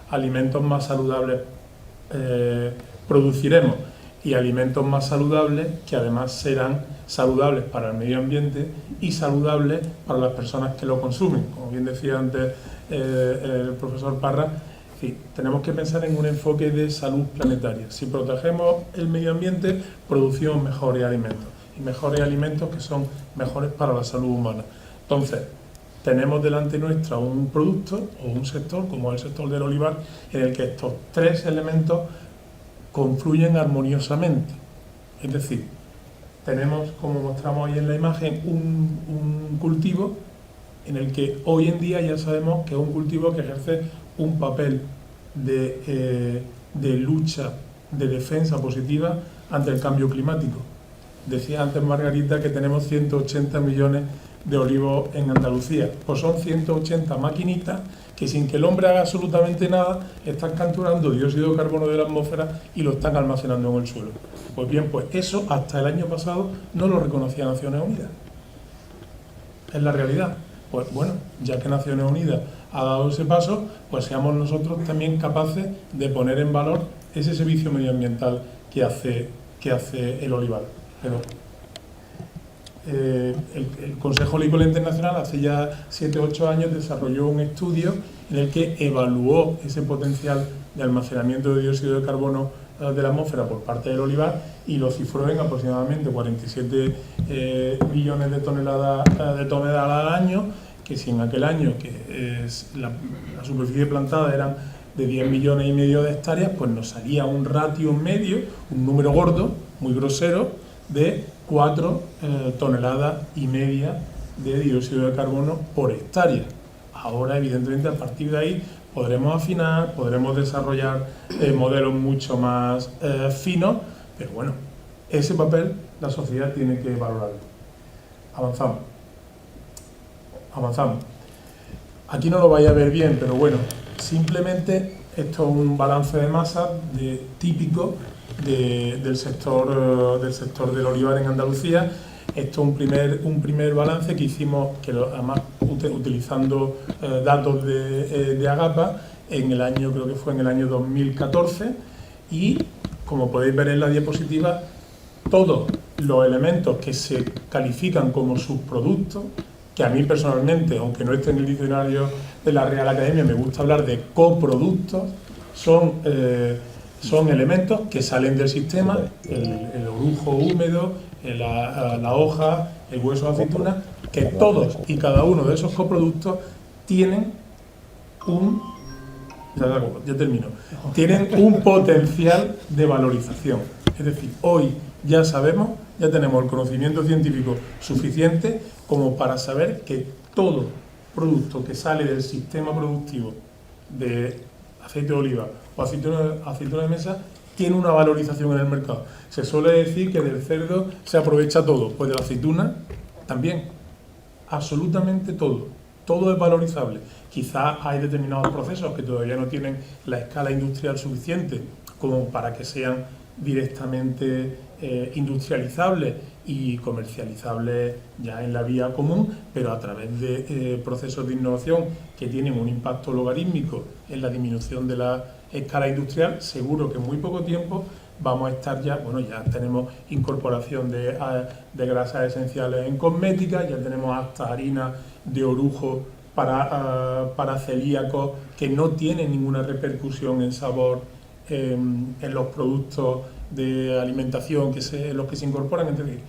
alimentos más saludables produciremos, y alimentos más saludables que además serán saludables para el medio ambiente y saludables para las personas que lo consumen. Como bien decía antes el profesor Parra, sí, tenemos que pensar en un enfoque de salud planetaria. Si protegemos el medio ambiente, producimos mejores alimentos, y mejores alimentos que son mejores para la salud humana. Entonces, tenemos delante nuestra un producto o un sector, como el sector del olivar, en el que estos tres elementos confluyen armoniosamente. Es decir, tenemos, como mostramos ahí en la imagen, un cultivo en el que hoy en día ya sabemos que es un cultivo que ejerce un papel de lucha, de defensa positiva ante el cambio climático. Decía antes Margarita que tenemos 180 millones de olivos en Andalucía. Pues son 180 maquinitas que sin que el hombre haga absolutamente nada están capturando dióxido de carbono de la atmósfera y lo están almacenando en el suelo. Pues bien, pues eso hasta el año pasado no lo reconocía Naciones Unidas. Es la realidad. Pues bueno, ya que Naciones Unidas ha dado ese paso, pues seamos nosotros también capaces de poner en valor ese servicio medioambiental que hace el olivar. Pero el Consejo Olícola Internacional hace ya 7 o 8 años desarrolló un estudio en el que evaluó ese potencial de almacenamiento de dióxido de carbono de la atmósfera por parte del olivar y lo cifró en aproximadamente 47 millones de toneladas al año, que si en aquel año que la superficie plantada eran de 10,5 millones de hectáreas, pues nos salía un ratio medio, un número gordo, muy grosero, de 4 toneladas y media de dióxido de carbono por hectárea. Ahora, evidentemente, a partir de ahí podremos afinar, podremos desarrollar modelos mucho más finos, pero bueno, ese papel la sociedad tiene que valorarlo. Avanzamos. Aquí no lo vais a ver bien, pero bueno, simplemente esto es un balance de masa típico del sector del olivar en Andalucía. Esto es un primer balance que hicimos, que además utilizando datos de Agapa, creo que fue en el año 2014, y como podéis ver en la diapositiva, todos los elementos que se califican como subproductos, que a mí personalmente, aunque no esté en el diccionario de la Real Academia, me gusta hablar de coproductos, son elementos que salen del sistema, el orujo húmedo, la hoja, el hueso de aceituna, que todos y cada uno de esos coproductos tienen ya termino. Tienen un potencial de valorización. Es decir, hoy ya sabemos, ya tenemos el conocimiento científico suficiente como para saber que todo producto que sale del sistema productivo de aceite de oliva o aceituna de mesa tiene una valorización en el mercado. Se suele decir que del cerdo se aprovecha todo, pues de la aceituna también, absolutamente todo. Todo es valorizable. Quizás hay determinados procesos que todavía no tienen la escala industrial suficiente como para que sean directamente industrializables y comercializables ya en la vía común, pero a través de procesos de innovación que tienen un impacto logarítmico en la disminución de la escala industrial, seguro que en muy poco tiempo vamos a estar ya, bueno, ya tenemos incorporación de grasas esenciales en cosmética, ya tenemos hasta harina de orujo para celíacos que no tienen ninguna repercusión en sabor en los productos de alimentación en los que se incorporan. Es decir,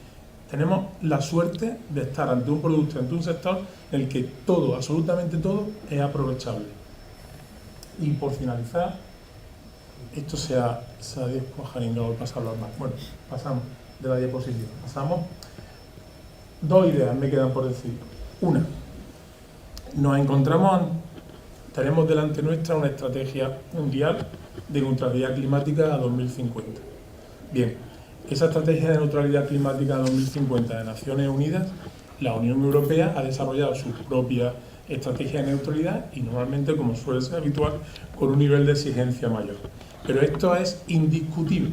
tenemos la suerte de estar ante un producto, ante un sector en el que todo, absolutamente todo, es aprovechable. Y por finalizar, esto se ha descuajarinado, paso a hablar más. Bueno, pasamos de la diapositiva. Pasamos. Dos ideas me quedan por decir. Una, tenemos delante nuestra una estrategia mundial de neutralidad climática a 2050. Bien, esa estrategia de neutralidad climática a 2050 de Naciones Unidas, la Unión Europea ha desarrollado su propia estrategia de neutralidad y normalmente, como suele ser habitual, con un nivel de exigencia mayor. Pero esto es indiscutible.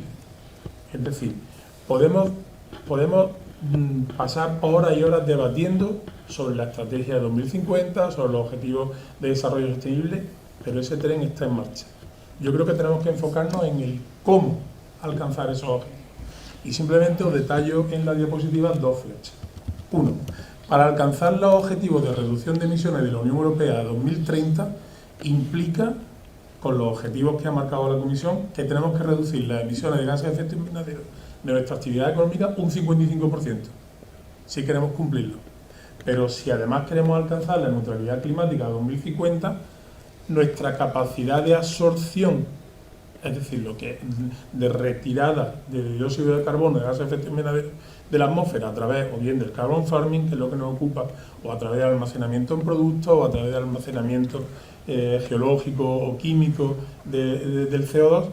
Es decir, podemos pasar horas y horas debatiendo sobre la estrategia de 2050, sobre los objetivos de desarrollo sostenible, pero ese tren está en marcha. Yo creo que tenemos que enfocarnos en el cómo alcanzar esos objetivos. Y simplemente os detallo en la diapositiva dos flechas. Uno, para alcanzar los objetivos de reducción de emisiones de la Unión Europea a 2030, implica, con los objetivos que ha marcado la Comisión, que tenemos que reducir las emisiones de gases de efecto invernadero de nuestra actividad económica un 55%, si queremos cumplirlo. Pero si además queremos alcanzar la neutralidad climática a 2050, nuestra capacidad de absorción, es decir, lo que de retirada de dióxido de carbono, de gases de efecto invernadero de la atmósfera a través o bien del carbon farming, que es lo que nos ocupa, o a través del almacenamiento en productos, o a través del almacenamiento geológico o químico del CO2,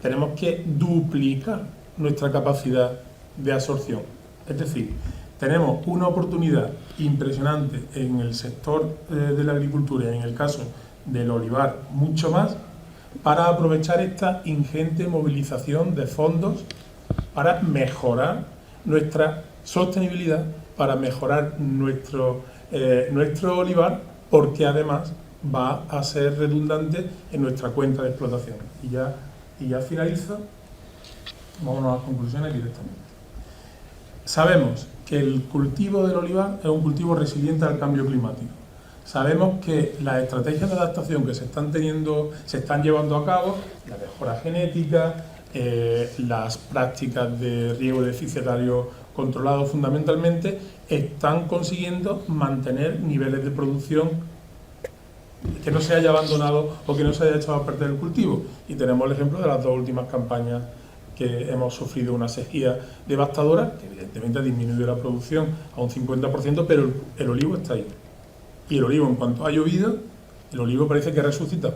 tenemos que duplicar nuestra capacidad de absorción. Es decir, tenemos una oportunidad impresionante en el sector de la agricultura y en el caso del olivar mucho más, para aprovechar esta ingente movilización de fondos para mejorar nuestra sostenibilidad, para mejorar nuestro olivar, porque además va a ser redundante en nuestra cuenta de explotación. Y ya finalizo, vámonos a las conclusiones directamente. Sabemos que el cultivo del olivar es un cultivo resiliente al cambio climático. Sabemos que las estrategias de adaptación que se están llevando a cabo, la mejora genética, las prácticas de riego deficitario controlado fundamentalmente, están consiguiendo mantener niveles de producción que no se haya abandonado o que no se haya echado a perder el cultivo. Y tenemos el ejemplo de las dos últimas campañas que hemos sufrido una sequía devastadora, que evidentemente ha disminuido la producción a un 50%, pero el olivo está ahí. Y el olivo, en cuanto ha llovido, el olivo parece que ha resucitado.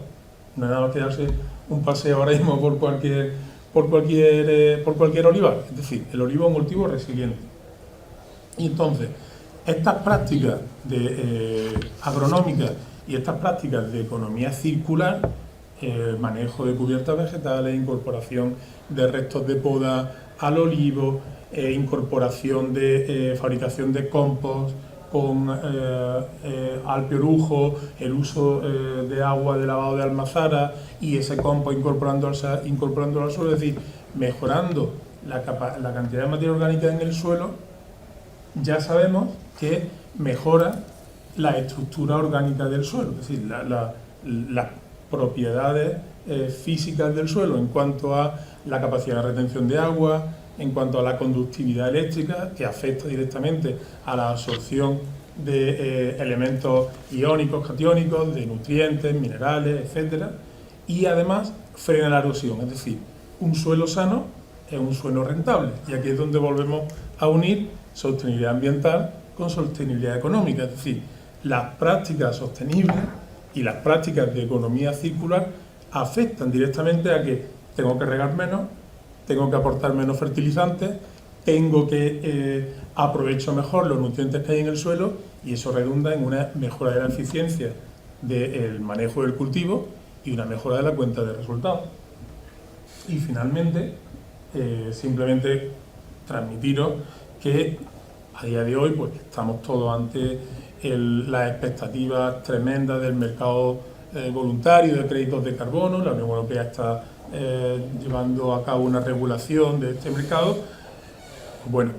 No es nada más que darse un paseo ahora mismo por cualquier olivar. Es decir, el olivo es un cultivo resiliente. Y entonces, estas prácticas agronómicas y estas prácticas de economía circular, manejo de cubiertas vegetales, incorporación de restos de poda al olivo, incorporación de fabricación de compost con alpe orujo, el uso de agua de lavado de almazara y ese compost incorporándolo al suelo, es decir, mejorando la cantidad de materia orgánica en el suelo, ya sabemos que mejora la estructura orgánica del suelo, es decir, las propiedades físicas del suelo en cuanto a la capacidad de retención de agua, en cuanto a la conductividad eléctrica, que afecta directamente a la absorción de elementos iónicos, catiónicos, de nutrientes, minerales, etc. y además frena la erosión. Es decir, un suelo sano es un suelo rentable, y aquí es donde volvemos a unir sostenibilidad ambiental con sostenibilidad económica. Es decir, las prácticas sostenibles y las prácticas de economía circular afectan directamente a que tengo que regar menos, tengo que aportar menos fertilizantes, tengo que aprovecho mejor los nutrientes que hay en el suelo, y eso redunda en una mejora de la eficiencia del manejo del cultivo y una mejora de la cuenta de resultados. Y finalmente, simplemente transmitiros que a día de hoy pues estamos todos ante las expectativas tremendas del mercado voluntario de créditos de carbono. La Unión Europea está llevando a cabo una regulación de este mercado. Bueno,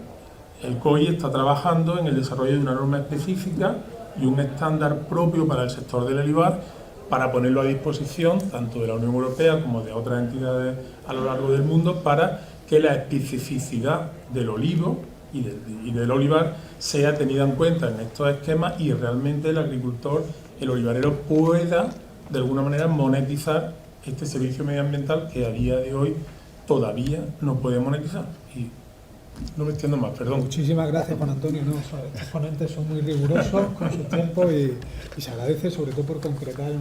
el COI está trabajando en el desarrollo de una norma específica y un estándar propio para el sector del olivar, para ponerlo a disposición tanto de la Unión Europea como de otras entidades a lo largo del mundo, para que la especificidad del olivo y del olivar sea tenida en cuenta en estos esquemas, y realmente el agricultor, el olivarero, pueda de alguna manera monetizar este servicio medioambiental que a día de hoy todavía no puede monetizar. Y no me extiendo más, perdón. Muchísimas gracias, Juan Antonio. No, estos ponentes son muy rigurosos con su tiempo y se agradece sobre todo por concretar en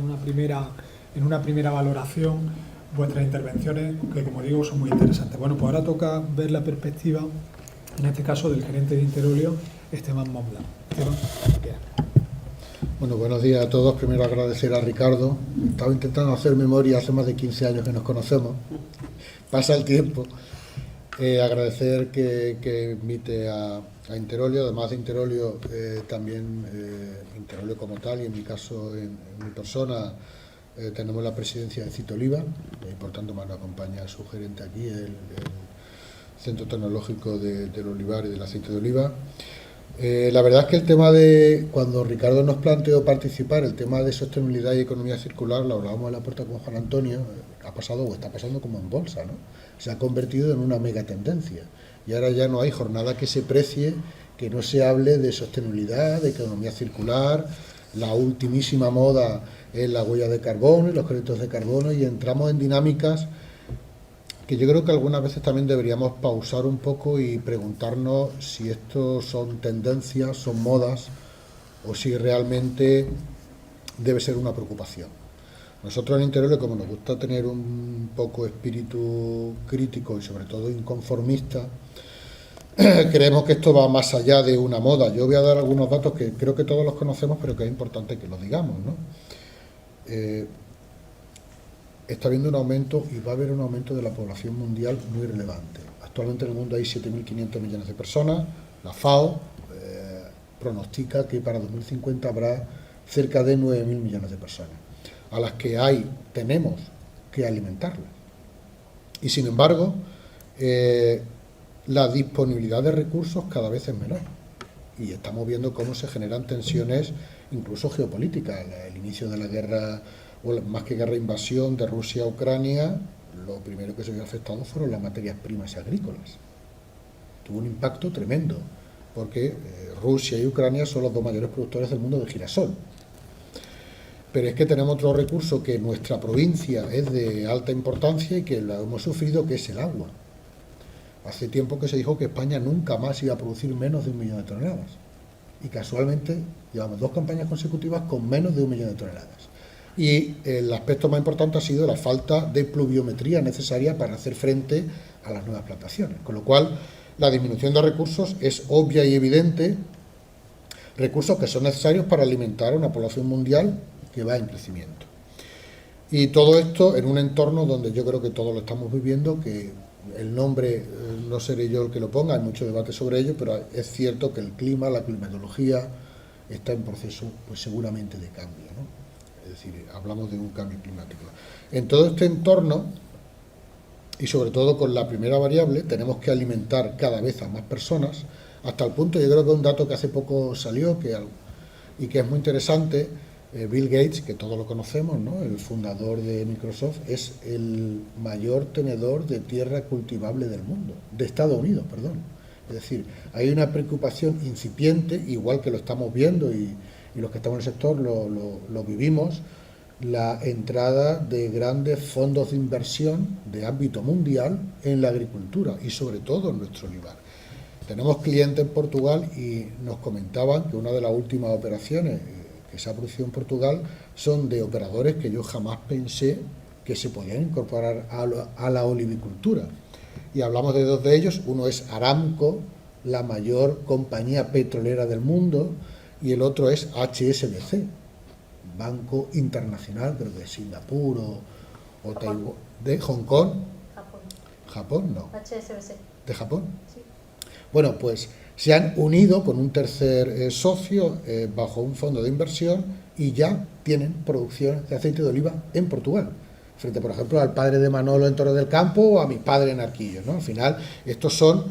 una primera valoración vuestras intervenciones, que como digo son muy interesantes. Bueno, pues ahora toca ver la perspectiva, en este caso del gerente de Interolio, Esteban Montblanc. Esteban, bien. Bueno, buenos días a todos. Primero agradecer a Ricardo. Estaba intentando hacer memoria, hace más de 15 años que nos conocemos. Pasa el tiempo. Agradecer que invite a Interolio. Además de Interolio, también Interolio como tal, y en mi caso, en mi persona, tenemos la presidencia de Citoliva, y por tanto me acompaña su gerente aquí, el Centro Tecnológico del Olivar y del Aceite de Oliva. La verdad es que el tema de, cuando Ricardo nos planteó participar, el tema de sostenibilidad y economía circular, lo hablábamos en la puerta con Juan Antonio, ha pasado o está pasando como en bolsa, ¿no? Se ha convertido en una mega tendencia, y ahora ya no hay jornada que se precie que no se hable de sostenibilidad, de economía circular. La ultimísima moda es la huella de carbono y los créditos de carbono, y entramos en dinámicas que yo creo que algunas veces también deberíamos pausar un poco y preguntarnos si esto son tendencias, son modas, o si realmente debe ser una preocupación. Nosotros en Interolio, como nos gusta tener un poco espíritu crítico y sobre todo inconformista, creemos que esto va más allá de una moda. Yo voy a dar algunos datos que creo que todos los conocemos, pero que es importante que los digamos, ¿no? Está habiendo un aumento, y va a haber un aumento de la población mundial muy relevante. Actualmente en el mundo hay 7.500 millones de personas. La FAO pronostica que para 2050 habrá cerca de 9.000 millones de personas, a las que tenemos que alimentarlas. Y sin embargo, la disponibilidad de recursos cada vez es menor, y estamos viendo cómo se generan tensiones incluso geopolíticas. El inicio de la guerra, o más que guerra, invasión de Rusia a Ucrania, lo primero que se vio afectado fueron las materias primas agrícolas. Tuvo un impacto tremendo, porque Rusia y Ucrania son los dos mayores productores del mundo de girasol. Pero es que tenemos otro recurso que en nuestra provincia es de alta importancia y que lo hemos sufrido, que es el agua. Hace tiempo que se dijo que España nunca más iba a producir menos de 1 millón de toneladas. Y casualmente llevamos 2 campañas consecutivas con menos de 1 millón de toneladas. Y el aspecto más importante ha sido la falta de pluviometría necesaria para hacer frente a las nuevas plantaciones. Con lo cual, la disminución de recursos es obvia y evidente, recursos que son necesarios para alimentar a una población mundial que va en crecimiento. Y todo esto en un entorno donde yo creo que todos lo estamos viviendo, que el nombre no seré yo el que lo ponga, hay mucho debate sobre ello, pero es cierto que el clima, la climatología, está en proceso, pues seguramente, de cambio, ¿no? Es decir, hablamos de un cambio climático. En todo este entorno, y sobre todo con la primera variable, tenemos que alimentar cada vez a más personas, hasta el punto, yo creo que un dato que hace poco salió y que es muy interesante. Bill Gates, que todos lo conocemos, ¿no?, el fundador de Microsoft, es el mayor tenedor de tierra cultivable del mundo, de Estados Unidos, perdón. Es decir, hay una preocupación incipiente, igual que lo estamos viendo y los que estamos en el sector lo vivimos, la entrada de grandes fondos de inversión de ámbito mundial en la agricultura y sobre todo en nuestro olivar. Tenemos clientes en Portugal y nos comentaban que una de las últimas operaciones que se ha producido en Portugal son de operadores que yo jamás pensé que se podían incorporar a la olivicultura. Y hablamos de dos de ellos, uno es Aramco, la mayor compañía petrolera del mundo, y el otro es HSBC, Banco Internacional, creo que de Singapur o Taiwán, de Hong Kong. Japón no. HSBC. ¿De Japón? Sí. Bueno, pues se han unido con un tercer socio bajo un fondo de inversión y ya tienen producción de aceite de oliva en Portugal. Frente, por ejemplo, al padre de Manolo en Torre del Campo o a mi padre en Arquillo, ¿no? Al final, estos son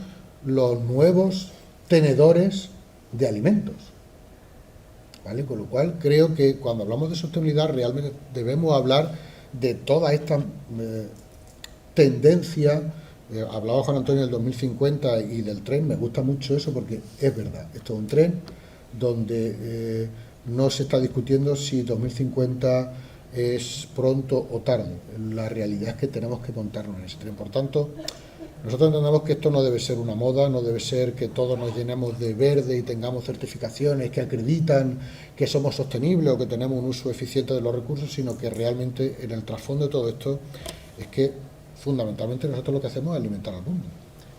los nuevos tenedores de alimentos, ¿vale? Con lo cual, creo que cuando hablamos de sostenibilidad, realmente debemos hablar de toda esta tendencia. Hablaba Juan Antonio del 2050 y del tren, me gusta mucho eso porque es verdad, esto es un tren donde no se está discutiendo si 2050 es pronto o tarde. La realidad es que tenemos que montarnos en ese tren. Por tanto, nosotros entendemos que esto no debe ser una moda, no debe ser que todos nos llenemos de verde y tengamos certificaciones que acreditan que somos sostenibles o que tenemos un uso eficiente de los recursos, sino que realmente en el trasfondo de todo esto es que fundamentalmente nosotros lo que hacemos es alimentar al mundo.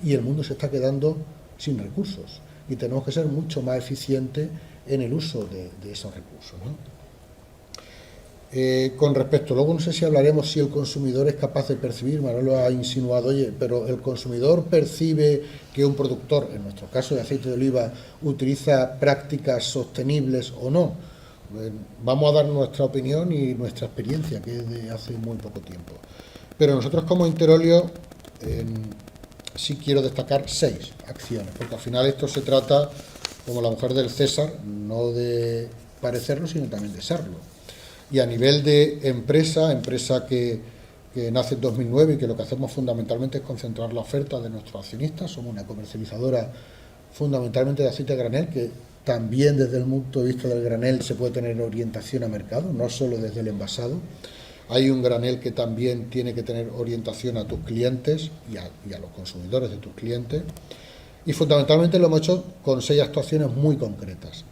Y el mundo se está quedando sin recursos y tenemos que ser mucho más eficientes en el uso de esos recursos, ¿no? Con respecto, luego no sé si hablaremos si el consumidor es capaz de percibir, Manolo ha insinuado, oye, pero el consumidor percibe que un productor, en nuestro caso de aceite de oliva, utiliza prácticas sostenibles o no. Vamos a dar nuestra opinión y nuestra experiencia, que es de hace muy poco tiempo. Pero nosotros como Interolio sí quiero destacar 6 acciones, porque al final esto se trata, como la mujer del César, no de parecerlo, sino también de serlo. Y a nivel de empresa que nace en 2009 y que lo que hacemos fundamentalmente es concentrar la oferta de nuestros accionistas, somos una comercializadora fundamentalmente de aceite a granel, que también desde el punto de vista del granel se puede tener orientación a mercado, no solo desde el envasado. Hay un granel que también tiene que tener orientación a tus clientes y a los consumidores de tus clientes. Y fundamentalmente lo hemos hecho con 6 actuaciones muy concretas.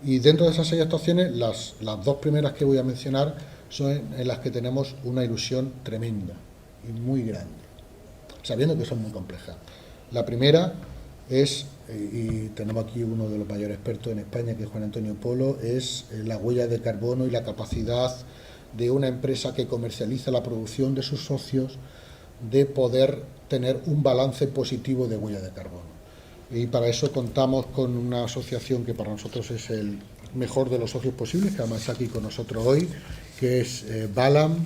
Y dentro de esas 6 actuaciones, las 2 primeras que voy a mencionar son en las que tenemos una ilusión tremenda y muy grande, sabiendo que son muy complejas. La primera es, y tenemos aquí uno de los mayores expertos en España, que es Juan Antonio Polo, es la huella de carbono y la capacidad de una empresa que comercializa la producción de sus socios de poder tener un balance positivo de huella de carbono. Y para eso contamos con una asociación que para nosotros es el mejor de los socios posibles, que además está aquí con nosotros hoy, que es Balam,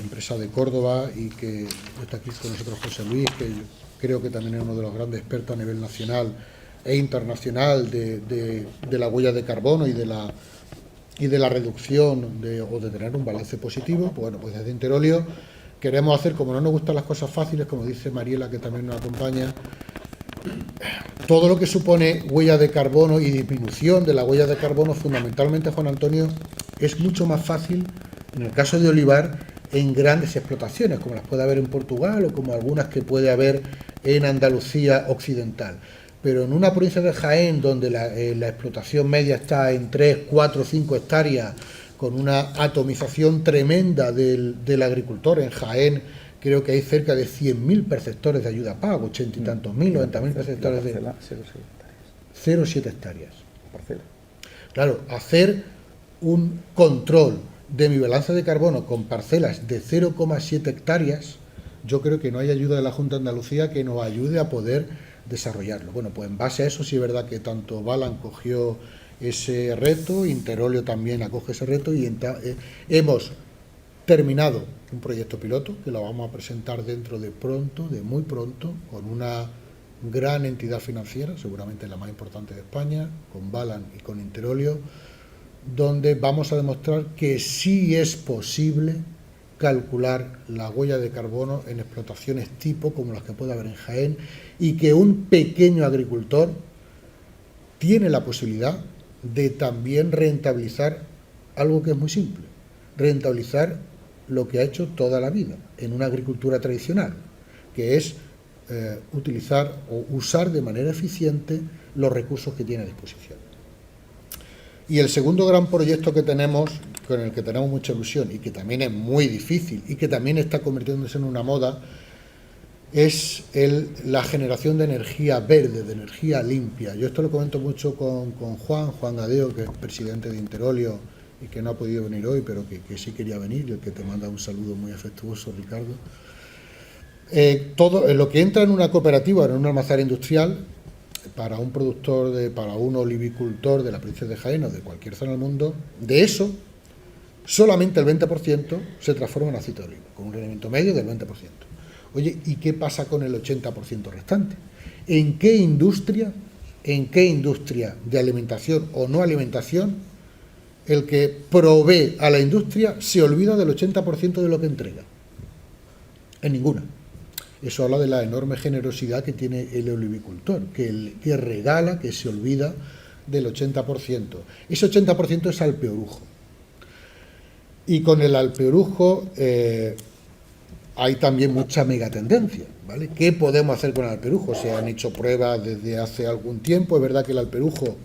empresa de Córdoba, y que está aquí con nosotros José Luis, que creo que también es uno de los grandes expertos a nivel nacional e internacional de la huella de carbono y de la reducción o de tener un balance positivo. Bueno, pues desde Interolio queremos hacer, como no nos gustan las cosas fáciles, como dice Mariela, que también nos acompaña, todo lo que supone huella de carbono y disminución de la huella de carbono, fundamentalmente, Juan Antonio, es mucho más fácil en el caso de olivar en grandes explotaciones, como las puede haber en Portugal o como algunas que puede haber en Andalucía occidental. Pero en una provincia de Jaén, donde la explotación media está en 3, 4, 5 hectáreas, con una atomización tremenda del agricultor, en Jaén creo que hay cerca de 100.000 perceptores de ayuda pago, 80 y tantos mil, 90.000 perceptores de 0,7 hectáreas. Claro, hacer un control de mi balance de carbono con parcelas de 0,7 hectáreas, yo creo que no hay ayuda de la Junta de Andalucía que nos ayude a poder desarrollarlo. Bueno, pues en base a eso sí es verdad que tanto Balan cogió ese reto, Interolio también acoge ese reto y hemos terminado un proyecto piloto que lo vamos a presentar dentro de muy pronto, con una gran entidad financiera, seguramente la más importante de España, con Balan y con Interolio, donde vamos a demostrar que sí es posible calcular la huella de carbono en explotaciones tipo como las que puede haber en Jaén, y que un pequeño agricultor tiene la posibilidad de también rentabilizar algo que es muy simple: rentabilizar lo que ha hecho toda la vida en una agricultura tradicional, que es utilizar o usar de manera eficiente los recursos que tiene a disposición. Y el segundo gran proyecto que tenemos, con el que tenemos mucha ilusión y que también es muy difícil y que también está convirtiéndose en una moda, es la generación de energía verde, de energía limpia. Yo esto lo comento mucho con Juan Gadeo, que es presidente de Interolio y que no ha podido venir hoy, pero que sí quería venir, y el que te manda un saludo muy afectuoso, Ricardo. Todo lo que entra en una cooperativa, en una almazara industrial, para un productor, para un olivicultor de la provincia de Jaén o de cualquier zona del mundo, de eso, solamente el 20% se transforma en aceite de oliva, con un rendimiento medio del 20%. Oye, ¿y qué pasa con el 80% restante? ¿En qué industria de alimentación o no alimentación el que provee a la industria se olvida del 80% de lo que entrega? En ninguna. Eso habla de la enorme generosidad que tiene el olivicultor, que regala, que se olvida del 80%. Ese 80% es alpeorujo. Y con el alpeorujo hay también mucha megatendencia, ¿vale? ¿Qué podemos hacer con el alpeorujo? Se han hecho pruebas desde hace algún tiempo. Es verdad que el alpeorujo,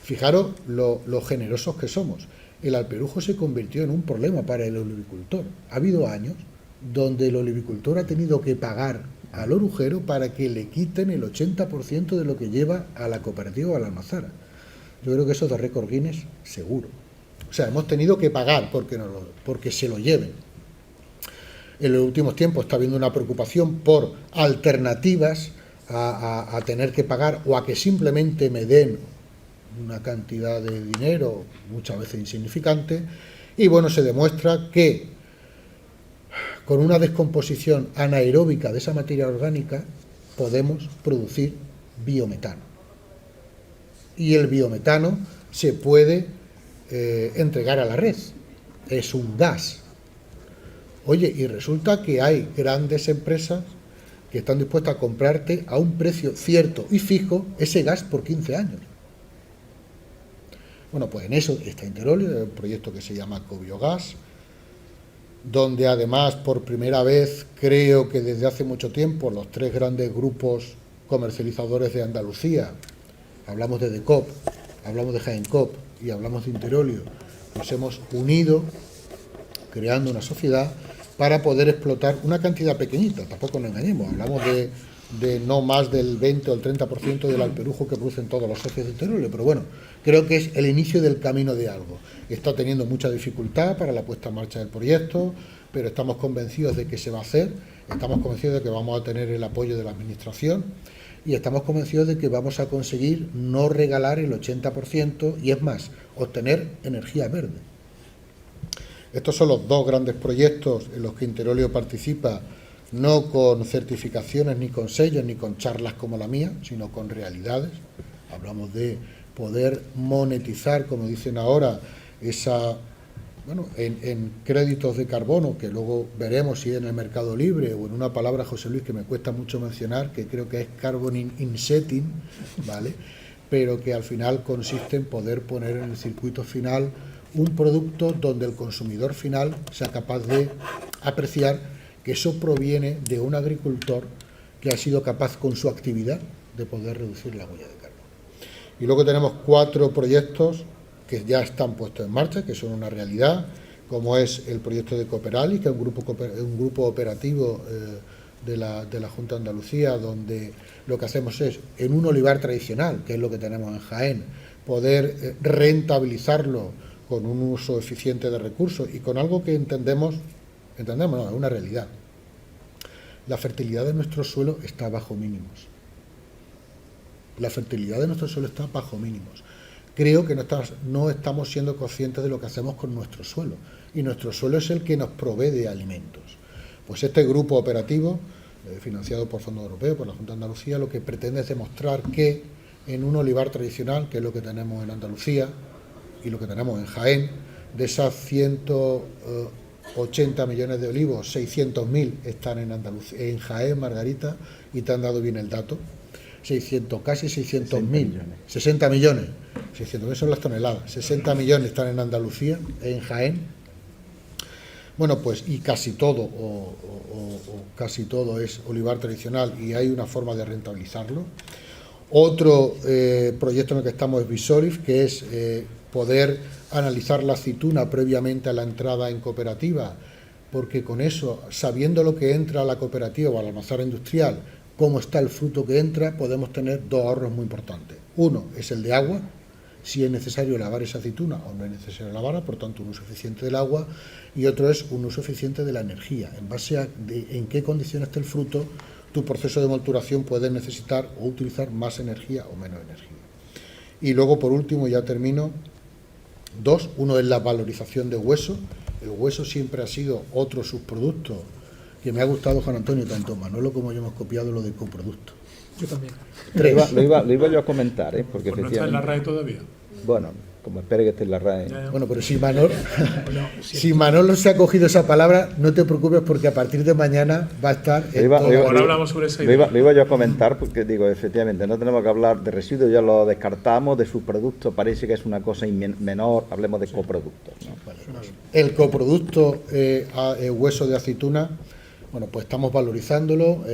fijaros lo generosos que somos, el alpeorujo se convirtió en un problema para el olivicultor. Ha habido años donde el olivicultor ha tenido que pagar al orujero para que le quiten el 80% de lo que lleva a la cooperativa o a la almazara. Yo creo que eso es de récord Guinness seguro. O sea, hemos tenido que pagar porque se lo lleven. En los últimos tiempos está habiendo una preocupación por alternativas a tener que pagar, o a que simplemente me den una cantidad de dinero muchas veces insignificante. Y bueno, se demuestra que con una descomposición anaeróbica de esa materia orgánica podemos producir biometano. Y el biometano se puede entregar a la red. Es un gas. Oye, y resulta que hay grandes empresas que están dispuestas a comprarte a un precio cierto y fijo ese gas por 15 años. Bueno, pues en eso está Interolio, un proyecto que se llama Cobiogas, donde además por primera vez, creo que desde hace mucho tiempo, los tres grandes grupos comercializadores de Andalucía, hablamos de DECOP, hablamos de Jaén Coop y hablamos de Interolio, nos hemos unido creando una sociedad para poder explotar una cantidad pequeñita, tampoco nos engañemos, hablamos de no más del 20 o el 30% del alperujo que producen todos los socios de Interolio, pero bueno, creo que es el inicio del camino de algo. Está teniendo mucha dificultad para la puesta en marcha del proyecto, pero estamos convencidos de que se va a hacer, estamos convencidos de que vamos a tener el apoyo de la Administración y estamos convencidos de que vamos a conseguir no regalar el 80% y, es más, obtener energía verde. Estos son los dos grandes proyectos en los que Interolio participa, no con certificaciones, ni con sellos, ni con charlas como la mía, sino con realidades. Hablamos de poder monetizar, como dicen ahora, en créditos de carbono, que luego veremos si es en el mercado libre o en una palabra, José Luis, que me cuesta mucho mencionar, que creo que es carbon insetting, ¿vale? Pero que al final consiste en poder poner en el circuito final un producto donde el consumidor final sea capaz de apreciar que eso proviene de un agricultor que ha sido capaz con su actividad de poder reducir la huella de carbono. Y luego tenemos 4 proyectos que ya están puestos en marcha, que son una realidad, como es el proyecto de Cooperalis, que es un grupo operativo de la Junta de Andalucía, donde lo que hacemos es, en un olivar tradicional, que es lo que tenemos en Jaén, poder rentabilizarlo con un uso eficiente de recursos y con algo que entendemos no, es una realidad. La fertilidad de nuestro suelo está bajo mínimos. La fertilidad de nuestro suelo está bajo mínimos. Creo que no estamos siendo conscientes de lo que hacemos con nuestro suelo. Y nuestro suelo es el que nos provee de alimentos. Pues este grupo operativo, financiado por fondos europeos, por la Junta de Andalucía, lo que pretende es demostrar que en un olivar tradicional, que es lo que tenemos en Andalucía y lo que tenemos en Jaén, de esas 180 millones de olivos, 600.000 están en Andalucía, en Jaén, Margarita, y te han dado bien el dato. casi 600.000, 60 millones, 600.000 son las toneladas, 60 millones están en Andalucía, en Jaén. Bueno, pues y casi todo, o casi todo es olivar tradicional y hay una forma de rentabilizarlo. Otro proyecto en el que estamos es Visorif, que es poder analizar la aceituna previamente a la entrada en cooperativa, porque con eso, sabiendo lo que entra a la cooperativa o a la almazara industrial, cómo está el fruto que entra, podemos tener dos ahorros muy importantes. Uno es el de agua, si es necesario lavar esa aceituna o no es necesario lavarla, por tanto un uso eficiente del agua, y otro es un uso eficiente de la energía. En base a en qué condiciones está el fruto, tu proceso de molturación puede necesitar o utilizar más energía o menos energía. Y luego, por último, ya termino, dos, uno es la valorización de hueso. El hueso siempre ha sido otro subproducto que me ha gustado, Juan Antonio, tanto Manolo como yo hemos copiado lo de coproducto. Yo también. Lo iba yo a comentar, porque Pues no está en la RAE todavía. Bueno, como espere que esté en la RAE. Bueno, pero si Manolo se ha cogido esa palabra, no te preocupes porque a partir de mañana va a estar... Ahora hablamos sobre esa idea. Lo iba yo a comentar porque digo, efectivamente, no tenemos que hablar de residuos, ya lo descartamos, de subproductos, parece que es una cosa menor, hablemos de coproductos, ¿no? El coproducto hueso de aceituna, bueno, pues estamos valorizándolo,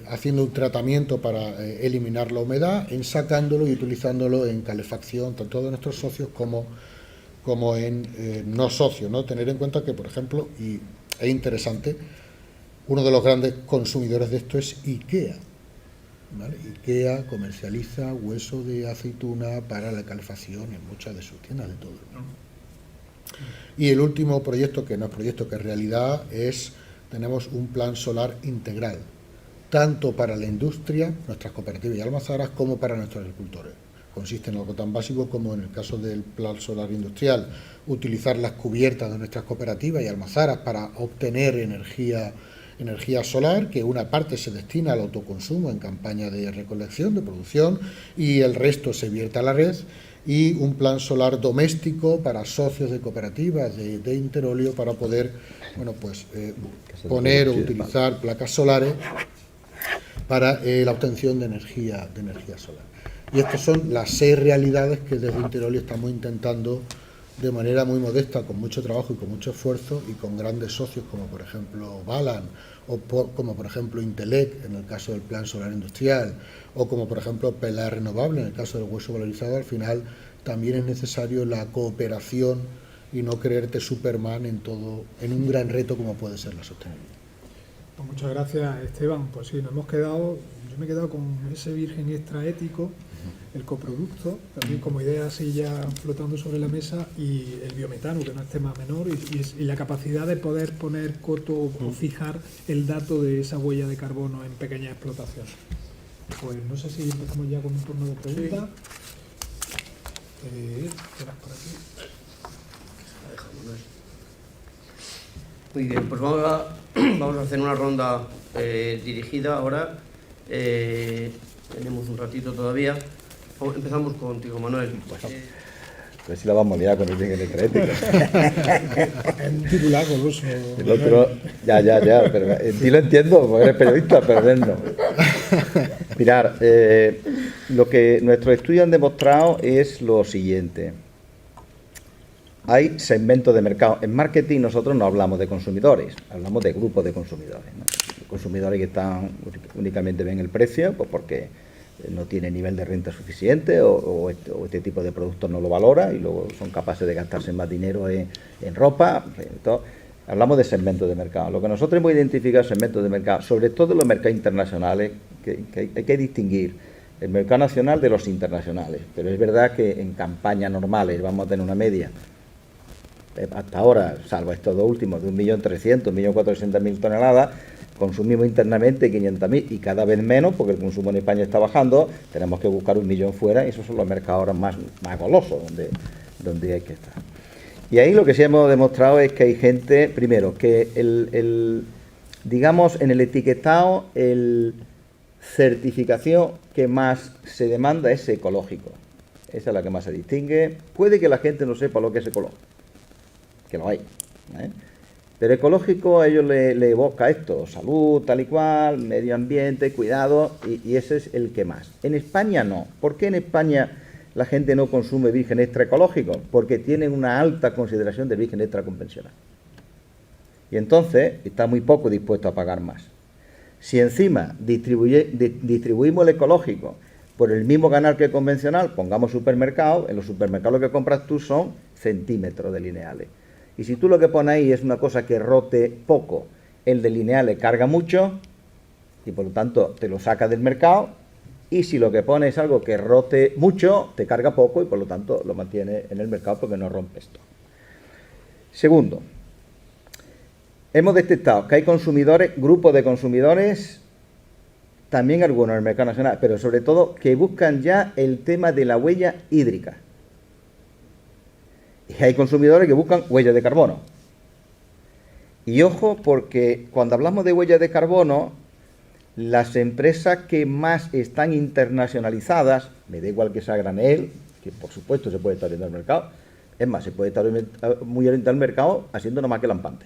haciendo un tratamiento para eliminar la humedad, ensacándolo y utilizándolo en calefacción, tanto de nuestros socios como en no socios, ¿no? Tener en cuenta que, por ejemplo, y es interesante, uno de los grandes consumidores de esto es IKEA, ¿vale? IKEA comercializa hueso de aceituna para la calefacción en muchas de sus tiendas de todo el mundo. Y el último proyecto, que no es proyecto, que es realidad, tenemos un plan solar integral, tanto para la industria, nuestras cooperativas y almazaras, como para nuestros agricultores. Consiste en algo tan básico como, en el caso del plan solar industrial, utilizar las cubiertas de nuestras cooperativas y almazaras para obtener energía solar, que una parte se destina al autoconsumo en campaña de recolección, de producción, y el resto se vierte a la red, y un plan solar doméstico para socios de cooperativas de Interolio para poder, bueno, pues poner o utilizar placas solares para la obtención de energía solar. Y estas son las 6 realidades que desde Interolio estamos intentando de manera muy modesta, con mucho trabajo y con mucho esfuerzo, y con grandes socios como por ejemplo Balan, como por ejemplo Intelec en el caso del plan solar industrial, o como por ejemplo Pela Renovable en el caso del hueso valorizado. Al final también es necesario la cooperación y no creerte Superman en un gran reto como puede ser la sostenibilidad. Pues muchas gracias, Esteban. Pues sí, yo me he quedado con ese virgen y extraético, el coproducto, también como idea así ya flotando sobre la mesa, y el biometano, que no es tema menor, y la capacidad de poder poner coto o fijar el dato de esa huella de carbono en pequeñas explotaciones. Pues no sé si empezamos ya con un turno de preguntas. Muy bien, pues vamos a hacer una ronda dirigida ahora. Tenemos un ratito todavía. Empezamos contigo, Manuel. A ver si la vamos a liar con el bien energético. Un titular goloso. El otro, ya, pero sí lo entiendo, porque eres periodista, pero él no. Mirad, lo que nuestros estudios han demostrado es lo siguiente. Hay segmentos de mercado. En marketing nosotros no hablamos de consumidores, hablamos de grupos de consumidores, ¿no? Consumidores que únicamente ven el precio, pues porque no tiene nivel de renta suficiente o este tipo de productos no lo valora y luego son capaces de gastarse más dinero en ropa. Entonces, hablamos de segmentos de mercado. Lo que nosotros hemos identificado segmentos de mercado, sobre todo en los mercados internacionales, que hay que distinguir el mercado nacional de los internacionales. Pero es verdad que en campañas normales vamos a tener una media, hasta ahora, salvo estos dos últimos, de 1.300.000, 1.400.000 toneladas, consumimos internamente 500.000 y cada vez menos, porque el consumo en España está bajando, tenemos que buscar 1 millón fuera, y esos son los mercados ahora más golosos donde hay que estar. Y ahí lo que sí hemos demostrado es que hay gente, primero, que digamos, en el etiquetado, el certificación que más se demanda es ecológico. Esa es la que más se distingue. Puede que la gente no sepa lo que es ecológico, que lo hay, Pero ecológico a ellos le evoca esto, salud, tal y cual, medio ambiente, cuidado, y ese es el que más. En España no. ¿Por qué en España la gente no consume virgen extra ecológico? Porque tienen una alta consideración de virgen extra convencional. Y entonces está muy poco dispuesto a pagar más. Si encima distribuimos el ecológico por el mismo canal que el convencional, pongamos supermercados, en los supermercados lo que compras tú son centímetros de lineales. Y si tú lo que pones ahí es una cosa que rote poco, el de lineales carga mucho y por lo tanto te lo saca del mercado, y si lo que pones es algo que rote mucho, te carga poco y por lo tanto lo mantiene en el mercado porque no rompe esto. Segundo, hemos detectado que hay consumidores, grupos de consumidores, también algunos en el mercado nacional, pero sobre todo que buscan ya el tema de la huella hídrica. Y hay consumidores que buscan huellas de carbono. Y ojo, porque cuando hablamos de huellas de carbono, las empresas que más están internacionalizadas, me da igual que sea granel, que por supuesto se puede estar orientado al mercado, es más, se puede estar muy orientado al mercado haciendo nada más que lampante.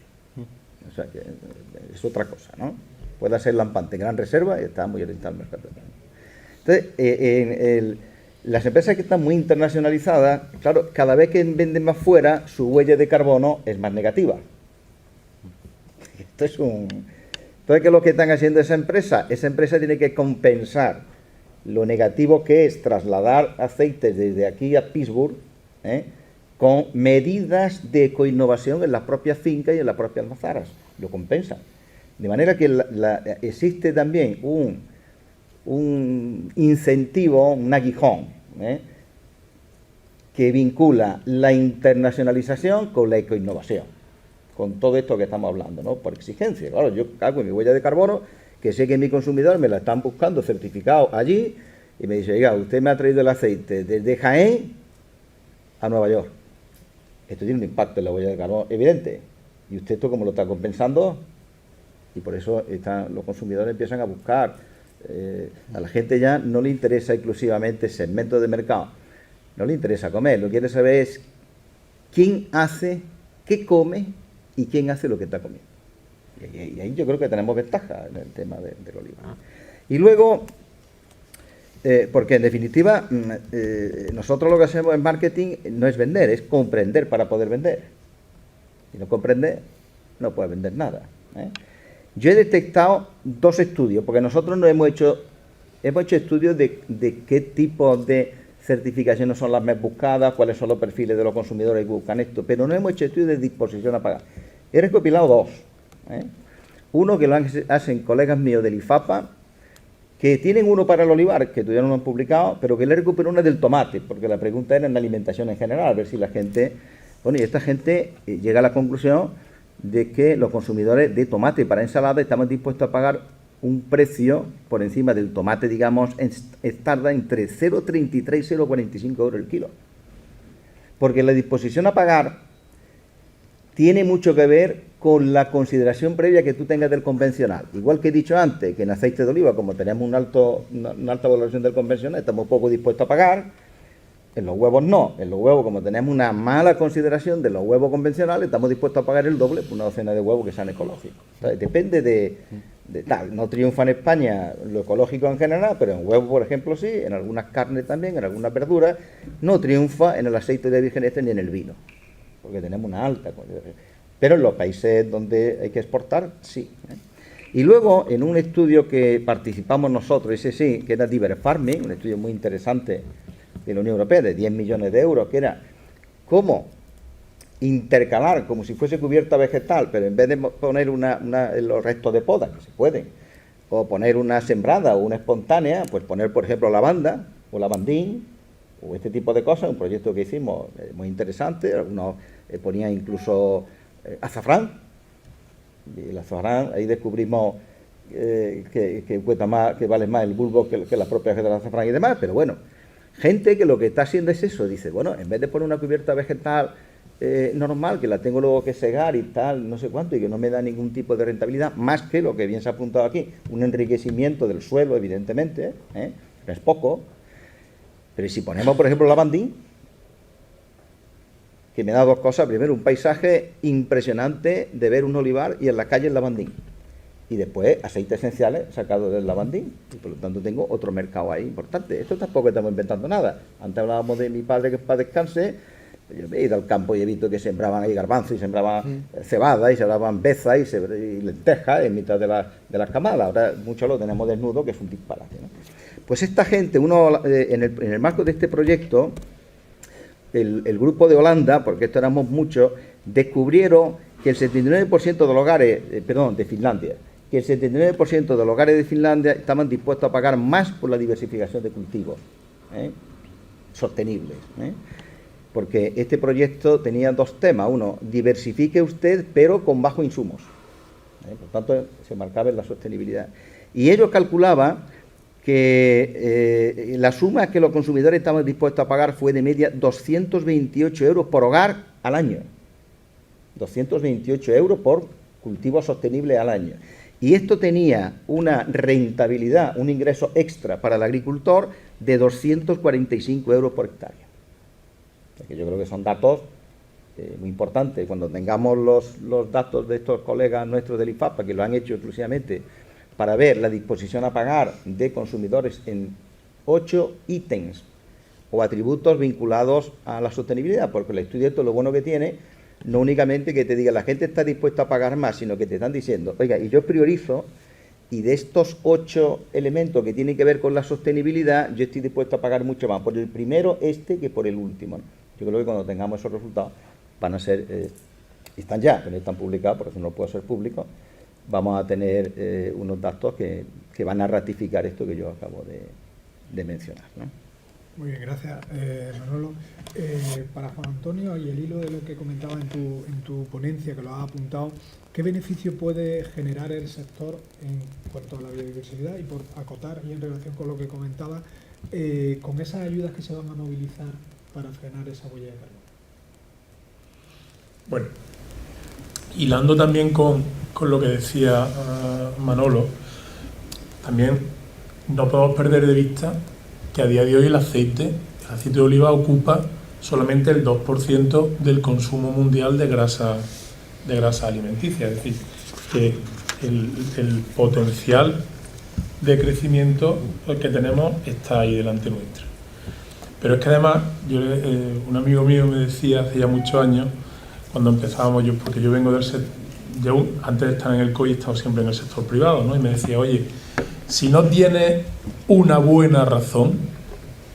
O sea, que es otra cosa, ¿no? Puede ser lampante en gran reserva y está muy orientado al mercado. Entonces, las empresas que están muy internacionalizadas, claro, cada vez que venden más fuera, su huella de carbono es más negativa. Entonces, ¿qué es lo que están haciendo esa empresa? Esa empresa tiene que compensar lo negativo que es trasladar aceites desde aquí a Pittsburgh, con medidas de ecoinnovación en las propias fincas y en las propias almazaras. Lo compensan. De manera que existe también un incentivo, un aguijón, que vincula la internacionalización con la ecoinnovación, con todo esto que estamos hablando, ¿no? Por exigencia. Claro, yo hago mi huella de carbono, que sé que mi consumidor me la están buscando certificado allí, y me dice, oiga, usted me ha traído el aceite desde Jaén a Nueva York. Esto tiene un impacto en la huella de carbono evidente. ¿Y usted esto cómo lo está compensando? Y por eso los consumidores empiezan a buscar. A la gente ya no le interesa exclusivamente segmentos de mercado. No le interesa comer. Lo que quiere saber es quién hace, qué come y quién hace lo que está comiendo. Y ahí yo creo que tenemos ventaja en el tema del olivar. Y luego, porque en definitiva, nosotros lo que hacemos en marketing no es vender, es comprender para poder vender. Si no comprendes, no puedes vender nada. Yo he detectado dos estudios, porque nosotros no hemos hecho estudios de qué tipo de certificaciones son las más buscadas, cuáles son los perfiles de los consumidores que buscan esto, pero no hemos hecho estudios de disposición a pagar. He recopilado dos. Uno que lo hacen colegas míos del IFAPA, que tienen uno para el olivar, que todavía no lo han publicado, pero que le recuperó una del tomate, porque la pregunta era en la alimentación en general, a ver si la gente... Bueno, y esta gente llega a la conclusión de que los consumidores de tomate para ensalada estamos dispuestos a pagar un precio por encima del tomate, digamos, tarda entre 0,33 y 0,45 euros el kilo. Porque la disposición a pagar tiene mucho que ver con la consideración previa que tú tengas del convencional. Igual que he dicho antes, que en aceite de oliva, como tenemos una alta valoración del convencional, estamos poco dispuestos a pagar. En los huevos no. En los huevos, como tenemos una mala consideración de los huevos convencionales, estamos dispuestos a pagar el doble por una docena de huevos que sean ecológicos. Entonces, depende de tal. No triunfa en España lo ecológico en general, pero en huevos, por ejemplo, sí, en algunas carnes también, en algunas verduras. No triunfa en el aceite de virgen extra ni en el vino, porque tenemos una alta consideración. Pero en los países donde hay que exportar, sí. Y luego, en un estudio que participamos nosotros, ese sí, que era Diver Farming, un estudio muy interesante de la Unión Europea, de 10 millones de euros, que era cómo intercalar, como si fuese cubierta vegetal, pero en vez de poner los restos de poda, que se pueden, o poner una sembrada o una espontánea, pues poner, por ejemplo, lavanda o lavandín, o este tipo de cosas, un proyecto que hicimos muy interesante. Algunos ponían incluso azafrán, y el azafrán, ahí descubrimos que vale más el bulbo que la propia vegetación del azafrán y demás, pero bueno, gente que lo que está haciendo es eso, dice, bueno, en vez de poner una cubierta vegetal normal, que la tengo luego que segar y tal, no sé cuánto, y que no me da ningún tipo de rentabilidad, más que lo que bien se ha apuntado aquí, un enriquecimiento del suelo, evidentemente, no es poco, pero si ponemos, por ejemplo, lavandín, que me da dos cosas. Primero, un paisaje impresionante de ver un olivar y en la calle el lavandín. Y después, aceites esenciales sacados del lavandín. Y por lo tanto tengo otro mercado ahí importante. Esto tampoco estamos inventando nada. Antes hablábamos de mi padre, que para descanse. Yo he ido al campo y he visto que sembraban ahí garbanzo y sembraban cebada y sembraban beza y lentejas en mitad de las camadas. Ahora mucho lo tenemos desnudo, que es un disparate, ¿no? Pues esta gente, en el marco de este proyecto, el grupo de Holanda, porque esto éramos muchos, descubrieron que el 79% de los hogares, de Finlandia, que el 79% de los hogares de Finlandia estaban dispuestos a pagar más por la diversificación de cultivos sostenibles, porque este proyecto tenía dos temas. Uno, diversifique usted, pero con bajos insumos. Por tanto, se marcaba en la sostenibilidad. Y ellos calculaban que la suma que los consumidores estaban dispuestos a pagar fue de media 228 euros por hogar al año. 228 euros por cultivo sostenible al año. Y esto tenía una rentabilidad, un ingreso extra para el agricultor de 245 euros por hectárea. Que yo creo que son datos muy importantes. Cuando tengamos los datos de estos colegas nuestros del IFAPA, que lo han hecho exclusivamente para ver la disposición a pagar de consumidores en 8 ítems o atributos vinculados a la sostenibilidad, porque el estudio esto lo bueno que tiene, no únicamente que te diga la gente está dispuesta a pagar más, sino que te están diciendo, oiga, y yo priorizo, y de estos 8 elementos que tienen que ver con la sostenibilidad, yo estoy dispuesto a pagar mucho más por el primero que por el último, ¿no? Yo creo que cuando tengamos esos resultados van a ser, están ya, que no están publicados, por eso no puedo ser público, vamos a tener unos datos que van a ratificar esto que yo acabo de mencionar, ¿no? Muy bien, gracias, Manolo. Para Juan Antonio, y el hilo de lo que comentaba en tu ponencia, que lo has apuntado, ¿qué beneficio puede generar el sector en cuanto a la biodiversidad? Y por acotar, y en relación con lo que comentaba, con esas ayudas que se van a movilizar para frenar esa huella de carbono. Bueno, hilando también con lo que decía Manolo, también no podemos perder de vista que a día de hoy el aceite de oliva ocupa solamente el 2% del consumo mundial de grasa alimenticia. Es decir, que el potencial de crecimiento que tenemos está ahí delante nuestra. Pero es que además, un amigo mío me decía hace ya muchos años, cuando empezábamos, porque yo vengo del sector, yo antes de estar en el COI he estado siempre en el sector privado, ¿no? Y me decía, oye, si no tienes una buena razón,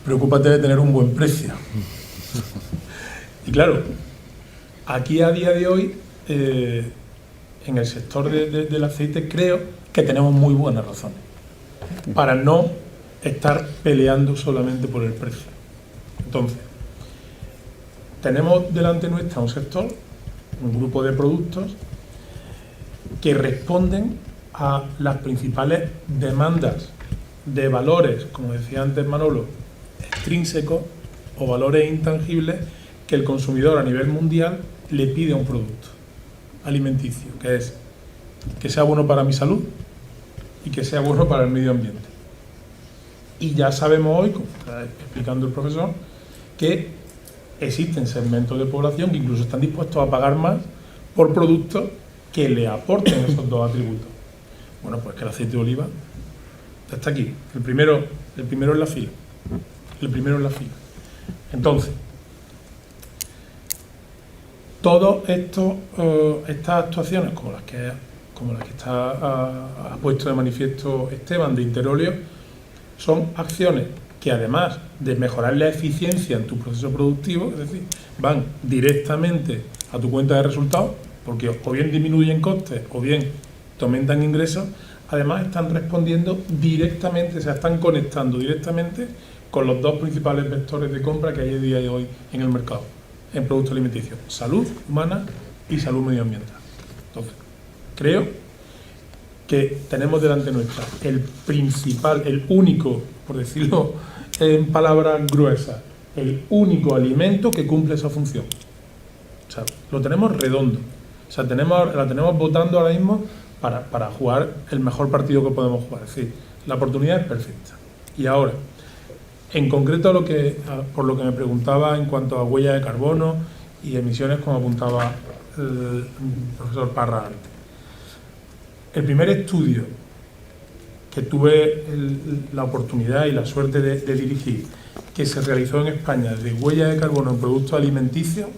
preocúpate de tener un buen precio. Y claro, aquí a día de hoy, en el sector del aceite, creo que tenemos muy buenas razones para no estar peleando solamente por el precio. Entonces, tenemos delante nuestra un sector, un grupo de productos que responden a las principales demandas de valores, como decía antes Manolo, extrínsecos o valores intangibles que el consumidor a nivel mundial le pide a un producto alimenticio, que es que sea bueno para mi salud y que sea bueno para el medio ambiente. Y ya sabemos hoy, como está explicando el profesor, que existen segmentos de población que incluso están dispuestos a pagar más por productos que le aporten esos dos atributos. Bueno, pues que el aceite de oliva está aquí, el primero en la fila. El primero en la fila. Entonces, todas estas actuaciones, como las que ha puesto de manifiesto Esteban de Interolio, son acciones que además de mejorar la eficiencia en tu proceso productivo, es decir, van directamente a tu cuenta de resultados, porque o bien disminuyen costes o bien te aumentan ingresos, además están respondiendo directamente, o sea, están conectando directamente con los dos principales vectores de compra que hay a día de hoy en el mercado, en productos alimenticios: salud humana y salud medioambiental. Entonces, creo que tenemos delante nuestra el principal, el único, por decirlo en palabras gruesas, el único alimento que cumple esa función. O sea, lo tenemos redondo. O sea, la tenemos votando ahora mismo para jugar el mejor partido que podemos jugar. Es decir, la oportunidad es perfecta. Y ahora, en concreto por lo que me preguntaba en cuanto a huella de carbono y emisiones, como apuntaba el profesor Parra antes. El primer estudio que tuve la oportunidad y la suerte de dirigir, que se realizó en España de huella de carbono en productos alimenticios,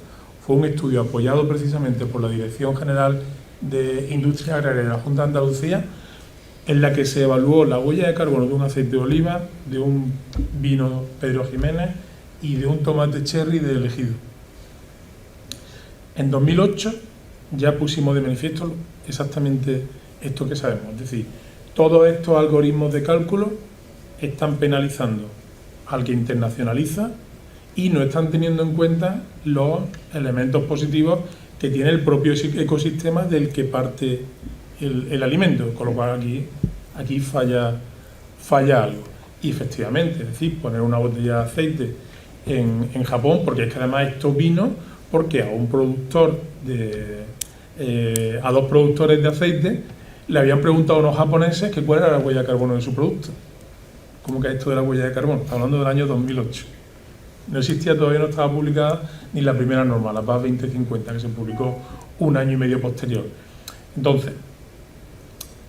fue un estudio apoyado precisamente por la Dirección General de Industria Agraria de la Junta de Andalucía, en la que se evaluó la huella de carbono de un aceite de oliva, de un vino Pedro Jiménez y de un tomate cherry de Elegido. En 2008 ya pusimos de manifiesto exactamente esto que sabemos, es decir, todos estos algoritmos de cálculo están penalizando al que internacionaliza y no están teniendo en cuenta los elementos positivos que tiene el propio ecosistema del que parte el alimento, con lo cual aquí falla algo. Y efectivamente, es decir, poner una botella de aceite en Japón, porque es que además esto vino porque a un productor a dos productores de aceite le habían preguntado a unos japoneses que cuál era la huella de carbono de su producto. ¿Cómo que esto de la huella de carbono? Estamos hablando del año 2008. No existía, todavía no estaba publicada ni la primera norma, la PAS 2050, que se publicó un año y medio posterior. Entonces,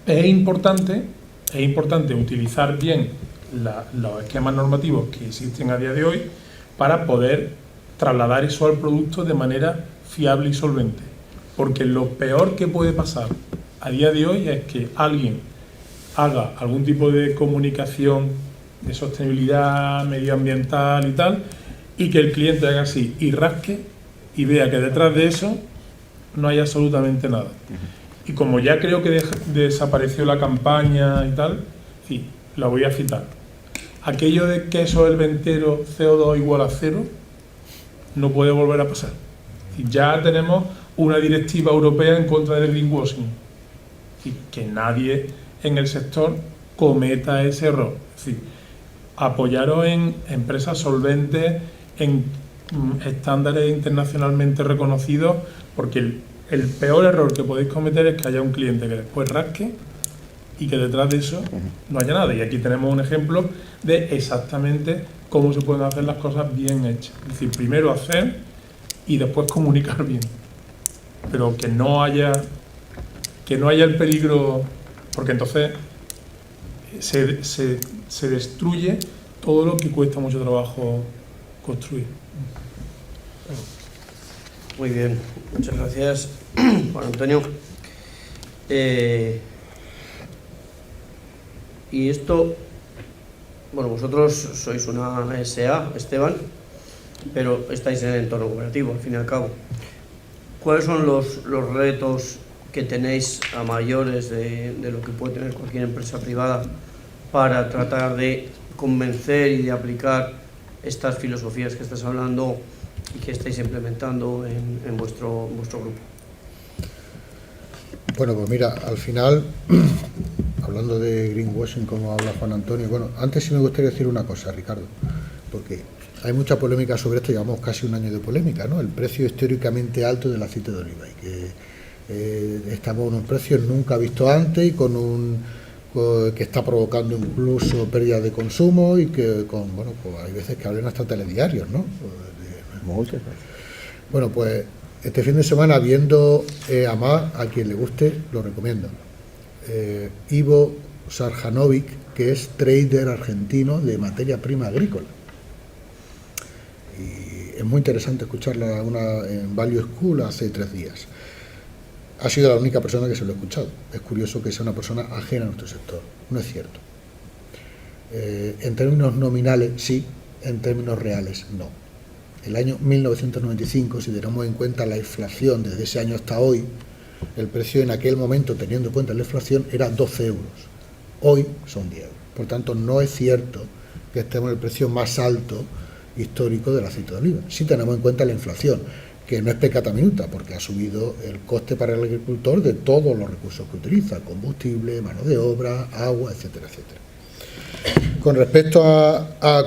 es importante utilizar bien los esquemas normativos que existen a día de hoy para poder trasladar eso al producto de manera fiable y solvente. Porque lo peor que puede pasar a día de hoy es que alguien haga algún tipo de comunicación de sostenibilidad medioambiental y tal, y que el cliente haga así y rasque y vea que detrás de eso no hay absolutamente nada. Y como ya creo que desapareció la campaña y tal, sí, la voy a citar. Aquello de queso el ventero CO2 igual a 0 no puede volver a pasar. Y ya tenemos una directiva europea en contra del greenwashing. Y que nadie en el sector cometa ese error. Es decir, apoyaros en empresas solventes, en estándares internacionalmente reconocidos, porque el peor error que podéis cometer es que haya un cliente que después rasque y que detrás de eso no haya nada. Y aquí tenemos un ejemplo de exactamente cómo se pueden hacer las cosas bien hechas. Es decir, primero hacer y después comunicar bien. Pero que no haya el peligro, porque entonces se destruye todo lo que cuesta mucho trabajo construir. Muy bien, muchas gracias, Juan Antonio. Y esto, bueno, vosotros sois una SA, Esteban, pero estáis en el entorno cooperativo, al fin y al cabo. ¿Cuáles son los retos que tenéis a mayores de lo que puede tener cualquier empresa privada para tratar de convencer y de aplicar estas filosofías que estás hablando y que estáis implementando en vuestro grupo? Bueno, pues mira, al final, hablando de greenwashing, como habla Juan Antonio, bueno, antes sí me gustaría decir una cosa, Ricardo, porque hay mucha polémica sobre esto, llevamos casi un año de polémica, ¿no? El precio históricamente alto del aceite de oliva, y que estamos en un precio nunca visto antes y que está provocando incluso pérdida de consumo y que bueno, pues hay veces que hablan hasta telediarios, ¿no? Muchas veces. Bueno, pues este fin de semana, viendo a quien le guste, lo recomiendo. Ivo Sarjanovic, que es trader argentino de materia prima agrícola. Y es muy interesante escucharla en Value School hace 3 días. Ha sido la única persona que se lo ha escuchado. Es curioso que sea una persona ajena a nuestro sector. No es cierto. En términos nominales, sí. En términos reales, no. El año 1995, si tenemos en cuenta la inflación desde ese año hasta hoy, el precio en aquel momento, teniendo en cuenta la inflación, era 12 euros. Hoy son 10 euros. Por tanto, no es cierto que estemos en el precio más alto histórico del aceite de oliva. Sí tenemos en cuenta la inflación, que no es peccata minuta, porque ha subido el coste para el agricultor de todos los recursos que utiliza, combustible, mano de obra, agua, etcétera, etcétera. Con respecto a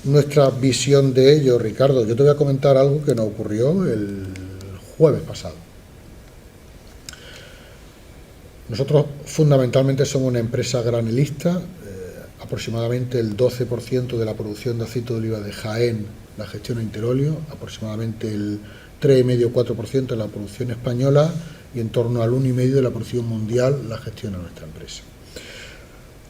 nuestra visión de ello, Ricardo, yo te voy a comentar algo que nos ocurrió el jueves pasado. Nosotros fundamentalmente somos una empresa granelista, aproximadamente el 12% de la producción de aceite de oliva de Jaén la gestiona Interolio, aproximadamente el 3,5-4% de la producción española y en torno al 1,5% de la producción mundial la gestiona nuestra empresa.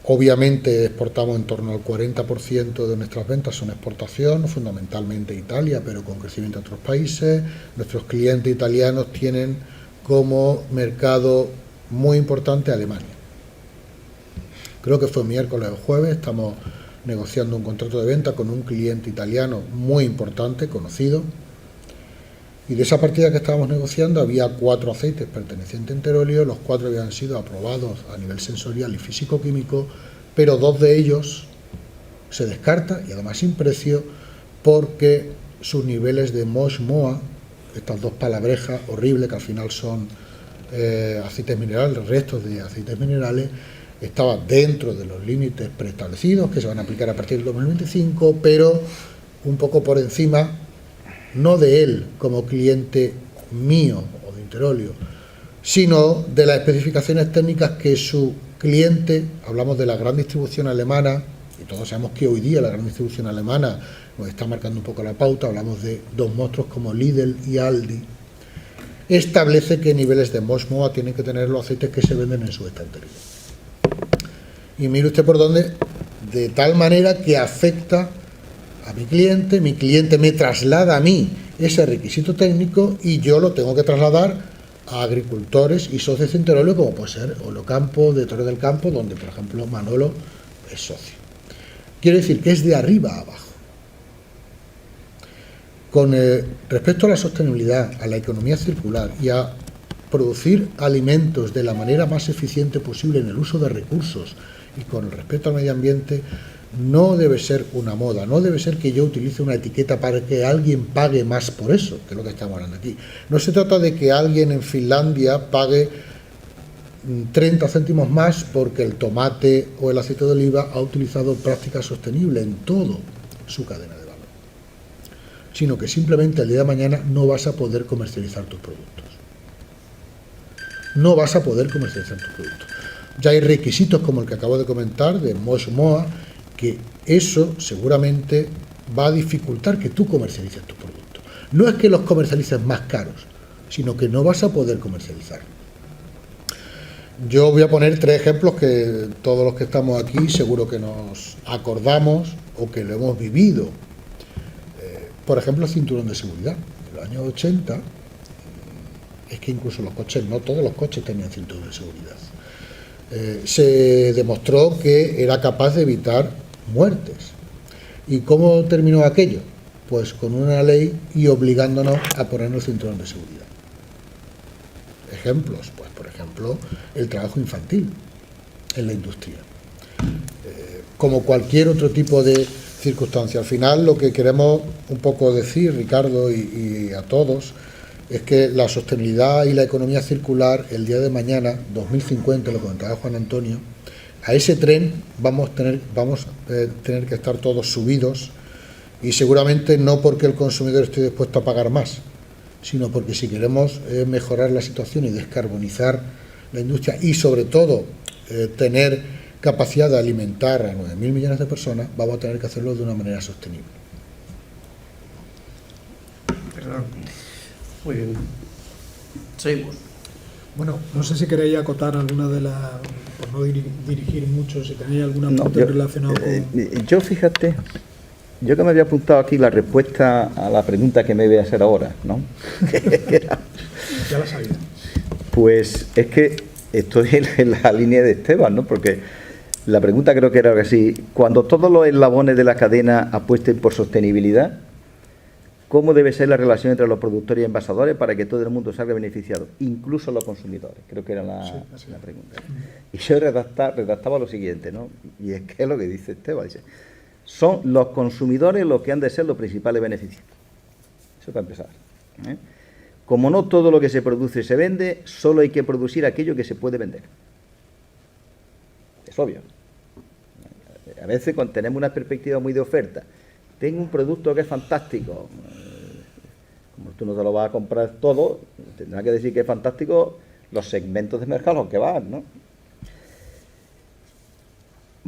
Obviamente exportamos en torno al 40% de nuestras ventas son exportación, fundamentalmente Italia, pero con crecimiento en otros países. Nuestros clientes italianos tienen como mercado muy importante Alemania. Creo que fue miércoles o jueves, estamos negociando un contrato de venta con un cliente italiano muy importante, conocido, y de esa partida que estábamos negociando había 4 aceites pertenecientes a Interolio, los 4 habían sido aprobados a nivel sensorial y físico-químico, pero 2 de ellos se descarta, y además sin precio, porque sus niveles de MOS-MOA, estas 2 palabrejas horribles que al final son aceites minerales, restos de aceites minerales, estaban dentro de los límites preestablecidos que se van a aplicar a partir del 2025, pero un poco por encima, no de él como cliente mío o de Interolio, sino de las especificaciones técnicas que su cliente, hablamos de la gran distribución alemana, y todos sabemos que hoy día la gran distribución alemana nos está marcando un poco la pauta, hablamos de 2 monstruos como Lidl y Aldi, establece qué niveles de MOS-MOA tienen que tener los aceites que se venden en su estantería. Y mire usted por dónde, de tal manera que afecta a mi cliente me traslada a mí ese requisito técnico y yo lo tengo que trasladar a agricultores y socios de Interolio, como puede ser Olocampo, de Torre del Campo, donde por ejemplo Manolo es socio. Quiero decir que es de arriba a abajo. Con respecto a la sostenibilidad, a la economía circular y a producir alimentos de la manera más eficiente posible en el uso de recursos y con el respeto al medio ambiente, no debe ser una moda, no debe ser que yo utilice una etiqueta para que alguien pague más por eso, que es lo que estamos hablando aquí. No se trata de que alguien en Finlandia pague 30 céntimos más porque el tomate o el aceite de oliva ha utilizado prácticas sostenibles en toda su cadena de valor, sino que simplemente el día de mañana no vas a poder comercializar tus productos. No vas a poder comercializar tus productos. Ya hay requisitos como el que acabo de comentar de MOS-MOA, que eso seguramente va a dificultar que tú comercialices tus productos. No es que los comercialices más caros, sino que no vas a poder comercializar. Yo voy a poner 3 ejemplos que todos los que estamos aquí seguro que nos acordamos o que lo hemos vivido. Por ejemplo, el cinturón de seguridad. En los años 80, es que incluso los coches, no todos los coches tenían cinturón de seguridad. Se demostró que era capaz de evitar muertes. ¿Y cómo terminó aquello? Pues con una ley y obligándonos a ponernos cinturón de seguridad. Ejemplos, pues por ejemplo, el trabajo infantil en la industria. Como cualquier otro tipo de circunstancia. Al final lo que queremos un poco decir, Ricardo, y a todos, es que la sostenibilidad y la economía circular, el día de mañana, 2050, lo comentaba Juan Antonio, a ese tren vamos a tener que estar todos subidos, y seguramente no porque el consumidor esté dispuesto a pagar más, sino porque si queremos mejorar la situación y descarbonizar la industria y sobre todo tener capacidad de alimentar a 9.000 millones de personas, vamos a tener que hacerlo de una manera sostenible. Perdón. Muy bien. Seguimos. Bueno, no sé si queréis acotar alguna de las, por no dirigir mucho, si tenéis alguna pregunta relacionada con... Yo, fíjate, yo que me había apuntado aquí la respuesta a la pregunta que me voy a hacer ahora, ¿no? Ya la sabía. Pues es que estoy en la línea de Esteban, ¿no? Porque la pregunta creo que era así: cuando todos los eslabones de la cadena apuesten por sostenibilidad, ¿cómo debe ser la relación entre los productores y envasadores para que todo el mundo salga beneficiado, incluso los consumidores? Creo que era la pregunta. Y yo redactaba lo siguiente, ¿no? Y es que es lo que dice Esteban, dice: son los consumidores los que han de ser los principales beneficiados. Eso para empezar, ¿eh? Como no todo lo que se produce se vende, solo hay que producir aquello que se puede vender. Es obvio. A veces tenemos una perspectiva muy de oferta. Tengo un producto que es fantástico. Como tú no te lo vas a comprar todo, tendrás que decir que es fantástico los segmentos de mercado a los que vas, ¿no?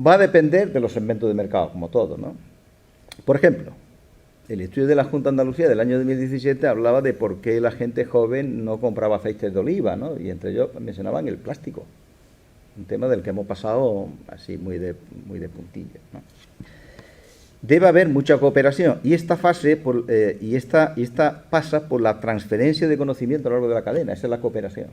Va a depender de los segmentos de mercado, como todo, ¿no? Por ejemplo, el estudio de la Junta de Andalucía del año 2017 hablaba de por qué la gente joven no compraba aceites de oliva, ¿no? Y entre ellos mencionaban el plástico, un tema del que hemos pasado así muy de puntillas, ¿no? Debe haber mucha cooperación y esta fase esta pasa por la transferencia de conocimiento a lo largo de la cadena. Esa es la cooperación.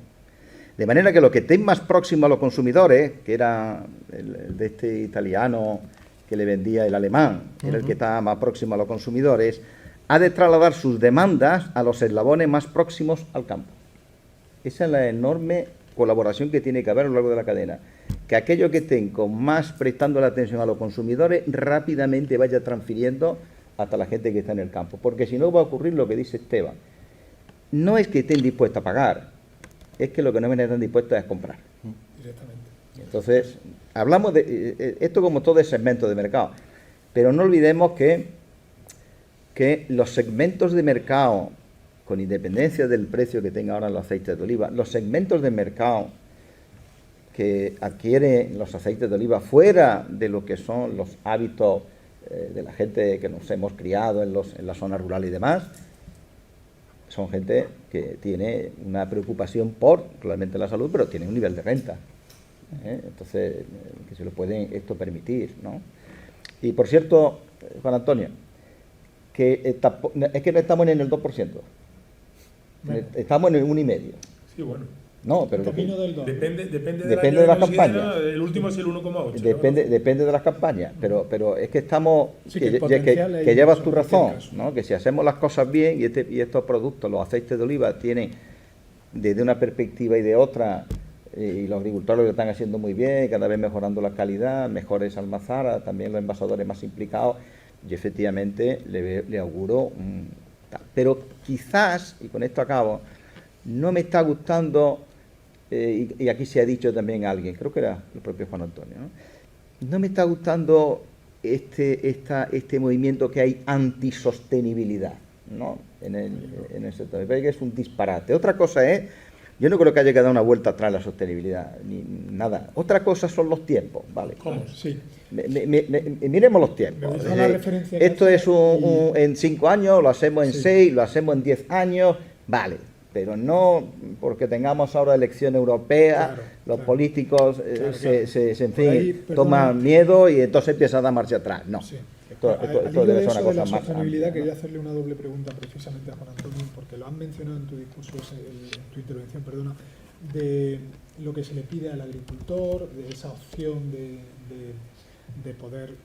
De manera que lo que esté más próximo a los consumidores, que era el de este italiano que le vendía el alemán, que era el que estaba más próximo a los consumidores, ha de trasladar sus demandas a los eslabones más próximos al campo. Esa es la enorme colaboración que tiene que haber a lo largo de la cadena. Que aquellos que estén con más prestando la atención a los consumidores rápidamente vaya transfiriendo hasta la gente que está en el campo. Porque si no va a ocurrir lo que dice Esteban. No es que estén dispuestos a pagar, es que lo que no están dispuestos es comprar. Directamente. Entonces, hablamos de esto como todo es segmento de mercado, pero no olvidemos que los segmentos de mercado, con independencia del precio que tenga ahora los aceites de oliva, los segmentos de mercado que adquieren los aceites de oliva fuera de lo que son los hábitos de la gente que nos hemos criado en la zona rural y demás, son gente que tiene una preocupación por realmente la salud, pero tiene un nivel de renta. Entonces, que se lo pueden esto permitir, ¿no? Y por cierto, Juan Antonio, que es que no estamos en el 2%, bueno, estamos en el 1,5%. Sí, bueno. No, pero depende de las campañas. El último es el 1,8. Depende de las campañas, pero es que estamos que llevas tu razón, ¿no? Que si hacemos las cosas bien y estos productos, los aceites de oliva tienen desde una perspectiva y de otra, y los agricultores lo están haciendo muy bien, cada vez mejorando la calidad, mejores almazaras, también los envasadores más implicados, y efectivamente le auguro pero quizás, y con esto acabo, no me está gustando, y aquí se ha dicho también a alguien, creo que era el propio Juan Antonio, no me está gustando este movimiento que hay antisostenibilidad, ¿no? en el sector. Me parece que es un disparate. Otra cosa es, yo no creo que haya que dar una vuelta atrás a la sostenibilidad, ni nada. Otra cosa son los tiempos, ¿vale? ¿Cómo? Sí. Miremos los tiempos. Esto es en 5 años, lo hacemos en 6, lo hacemos en 10 años, vale. Pero no porque tengamos ahora elección europea, los políticos toman miedo y entonces empieza a dar marcha atrás. No, sí. esto debe ser una cosa más sostenibilidad, quería hacerle una doble pregunta precisamente a Juan Antonio, porque lo han mencionado en tu discurso, en tu intervención, perdona, de lo que se le pide al agricultor, de esa opción de poder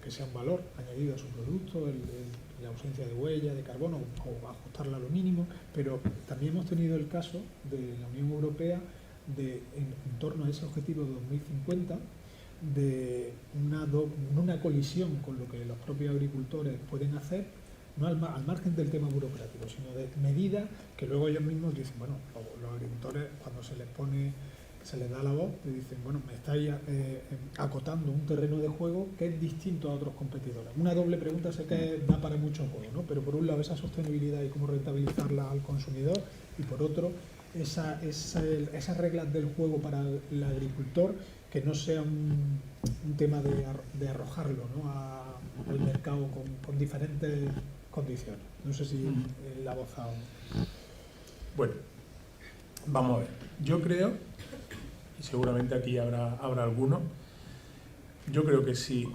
que sea un valor añadido a su producto, la ausencia de huella, de carbono, o ajustarla a lo mínimo, pero también hemos tenido el caso de la Unión Europea en torno a ese objetivo de 2050, de una colisión con lo que los propios agricultores pueden hacer, no al margen del tema burocrático, sino de medidas que luego ellos mismos dicen, bueno, los agricultores cuando se les da la voz, le dicen, bueno, me estáis acotando un terreno de juego que es distinto a otros competidores. Una doble pregunta, sé que da para mucho juego, ¿no? Pero por un lado esa sostenibilidad y cómo rentabilizarla al consumidor, y por otro esas reglas del juego para el agricultor, que no sea un tema de arrojarlo, ¿no? al mercado con diferentes condiciones. No sé si la voz ha... Bueno, vamos a ver. Yo creo, y seguramente aquí habrá algunos, yo creo que si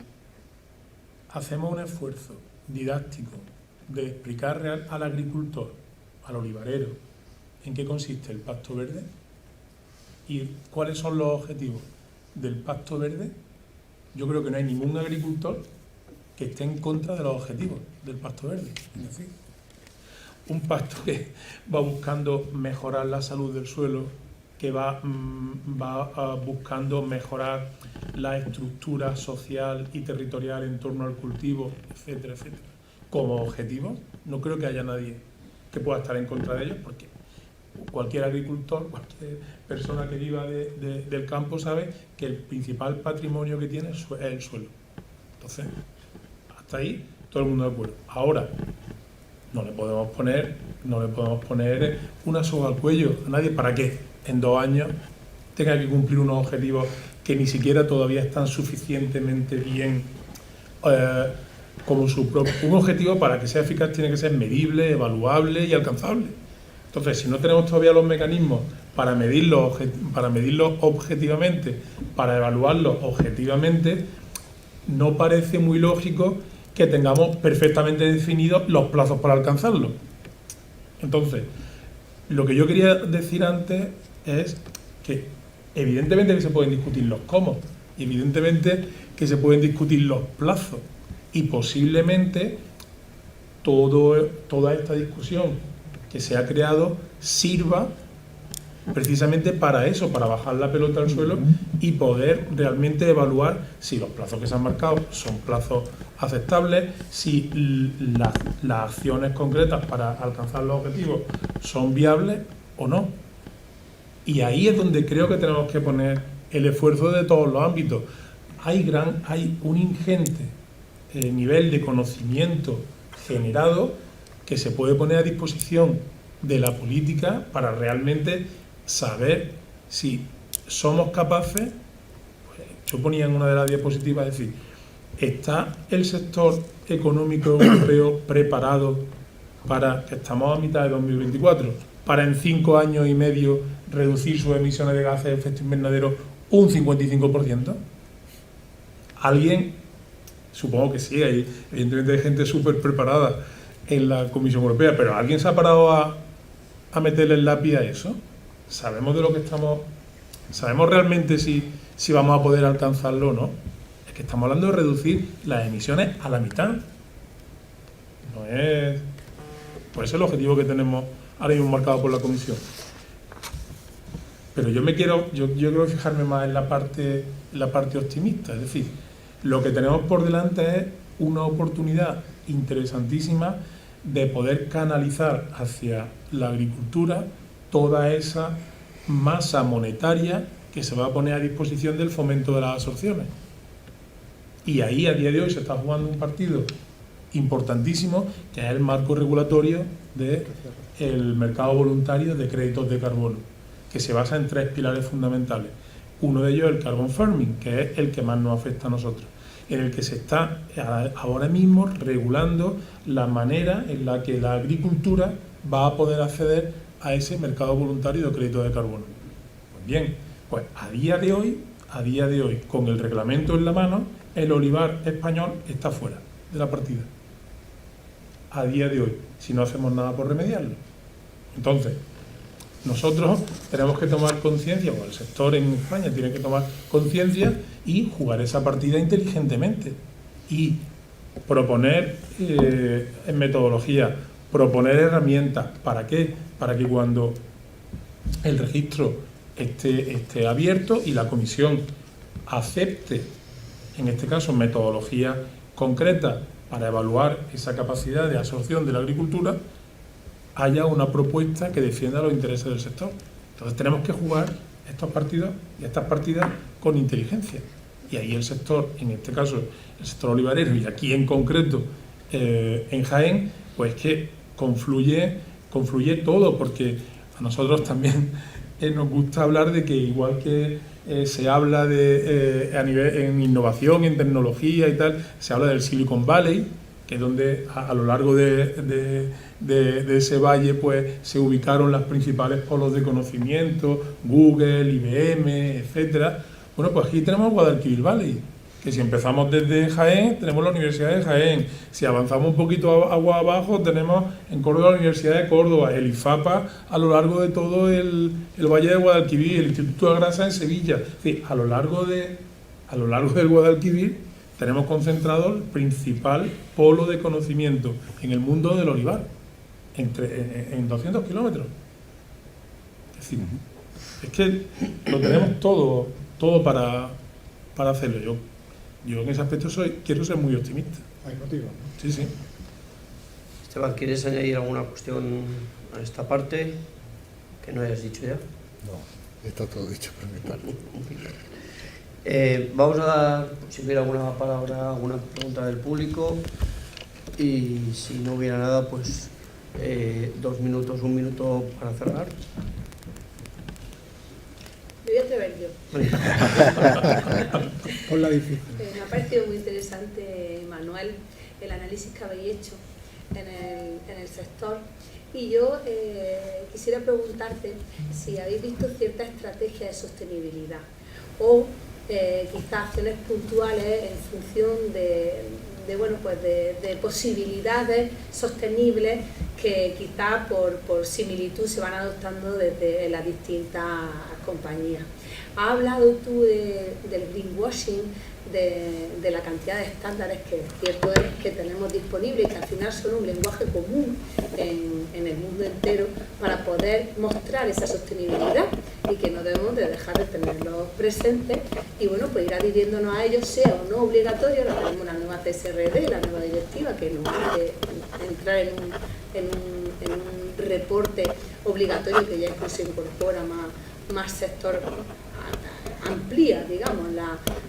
hacemos un esfuerzo didáctico de explicar al agricultor, al olivarero, en qué consiste el Pacto Verde y cuáles son los objetivos del Pacto Verde, yo creo que no hay ningún agricultor que esté en contra de los objetivos del Pacto Verde. Es decir, un pacto que va buscando mejorar la salud del suelo, que va buscando mejorar la estructura social y territorial en torno al cultivo, etcétera, etcétera. Como objetivo, no creo que haya nadie que pueda estar en contra de ellos, porque cualquier agricultor, cualquier persona que viva del campo sabe que el principal patrimonio que tiene es el suelo. Entonces, hasta ahí todo el mundo de acuerdo. Ahora, no le podemos poner una soga al cuello a nadie para que en 2 años tenga que cumplir unos objetivos que ni siquiera todavía están suficientemente bien como un objetivo para que sea eficaz tiene que ser medible, evaluable y alcanzable. Entonces, si no tenemos todavía los mecanismos para medirlo objetivamente, para evaluarlo objetivamente, no parece muy lógico que tengamos perfectamente definidos los plazos para alcanzarlo. Entonces, lo que yo quería decir antes es que evidentemente que se pueden discutir los cómo, evidentemente que se pueden discutir los plazos, y posiblemente toda esta discusión que se ha creado sirva precisamente para eso, para bajar la pelota al suelo y poder realmente evaluar si los plazos que se han marcado son plazos aceptables, si las acciones concretas para alcanzar los objetivos son viables o no. Y ahí es donde creo que tenemos que poner el esfuerzo de todos los ámbitos. Hay un ingente nivel de conocimiento generado que se puede poner a disposición de la política para realmente saber si somos capaces. Pues, yo ponía en una de las diapositivas, es decir, ¿está el sector económico europeo preparado para, que estamos a mitad de 2024, para en 5 años y medio reducir sus emisiones de gases de efecto invernadero un 55%? ¿Alguien? Supongo que sí, evidentemente hay gente súper preparada en la Comisión Europea, pero ¿alguien se ha parado a meterle el lápiz a eso? ¿Sabemos de lo que estamos? ¿Sabemos realmente si vamos a poder alcanzarlo o no? Es que estamos hablando de reducir las emisiones a la mitad. No es... Pues ese es el objetivo que tenemos ahora mismo marcado por la Comisión. Pero yo quiero fijarme más en la parte optimista, es decir, lo que tenemos por delante es una oportunidad interesantísima de poder canalizar hacia la agricultura toda esa masa monetaria que se va a poner a disposición del fomento de las absorciones. Y ahí, a día de hoy, se está jugando un partido importantísimo, que es el marco regulatorio del mercado voluntario de créditos de carbono, que se basa en 3 pilares fundamentales. Uno de ellos es el carbon farming, que es el que más nos afecta a nosotros, en el que se está ahora mismo regulando la manera en la que la agricultura va a poder acceder a ese mercado voluntario de crédito de carbono. Pues bien, pues a día de hoy, con el reglamento en la mano, el olivar español está fuera de la partida. A día de hoy, si no hacemos nada por remediarlo. Entonces, nosotros tenemos que tomar conciencia, o el sector en España tiene que tomar conciencia y jugar esa partida inteligentemente y proponer en metodología, proponer herramientas. ¿Para qué? Para que cuando el registro esté abierto y la Comisión acepte, en este caso, metodología concreta para evaluar esa capacidad de absorción de la agricultura, haya una propuesta que defienda los intereses del sector. Entonces tenemos que jugar estos partidos y estas partidas con inteligencia. Y ahí el sector, en este caso el sector olivarero, y aquí en concreto en Jaén, pues que confluye todo, porque a nosotros también nos gusta hablar de que igual que se habla de a nivel en innovación, en tecnología y tal, se habla del Silicon Valley, que es donde a lo largo de ese valle pues se ubicaron los principales polos de conocimiento, Google, IBM, etcétera. Bueno, pues aquí tenemos Guadalquivir Valley, que si empezamos desde Jaén, tenemos la Universidad de Jaén. Si avanzamos un poquito agua abajo, tenemos en Córdoba la Universidad de Córdoba, el IFAPA a lo largo de todo el Valle de Guadalquivir, el Instituto de Grasa en Sevilla. Es decir, a lo largo del Guadalquivir tenemos concentrado el principal polo de conocimiento en el mundo del olivar, en 200 kilómetros. Es decir, es que lo tenemos todo para hacerlo. Yo en ese aspecto quiero ser muy optimista. Hay motivo, ¿no? Sí, sí. Esteban, ¿quieres añadir alguna cuestión a esta parte que no hayas dicho ya? No, está todo dicho por mi parte. Vamos a dar, si hubiera alguna palabra, alguna pregunta del público, y si no hubiera nada, pues 2 minutos, 1 minuto para cerrar. Me voy a atrever yo. Ponla difícil. Me ha parecido muy interesante, Manuel, el análisis que habéis hecho en el sector. Y yo quisiera preguntarte si habéis visto cierta estrategia de sostenibilidad o quizás acciones puntuales en función de posibilidades sostenibles que quizás por similitud se van adoptando desde las distintas compañías. Has hablado tú del greenwashing, de la cantidad de estándares que cierto es que tenemos disponibles y que al final son un lenguaje común en el mundo entero para poder mostrar esa sostenibilidad y que no debemos de dejar de tenerlos presentes y bueno, pues ir adhiriéndonos a ellos, sea o no obligatorio. Ahora tenemos una nueva CSRD, la nueva directiva que nos hace entrar en un reporte obligatorio que ya incluso incorpora más sector, amplía, digamos,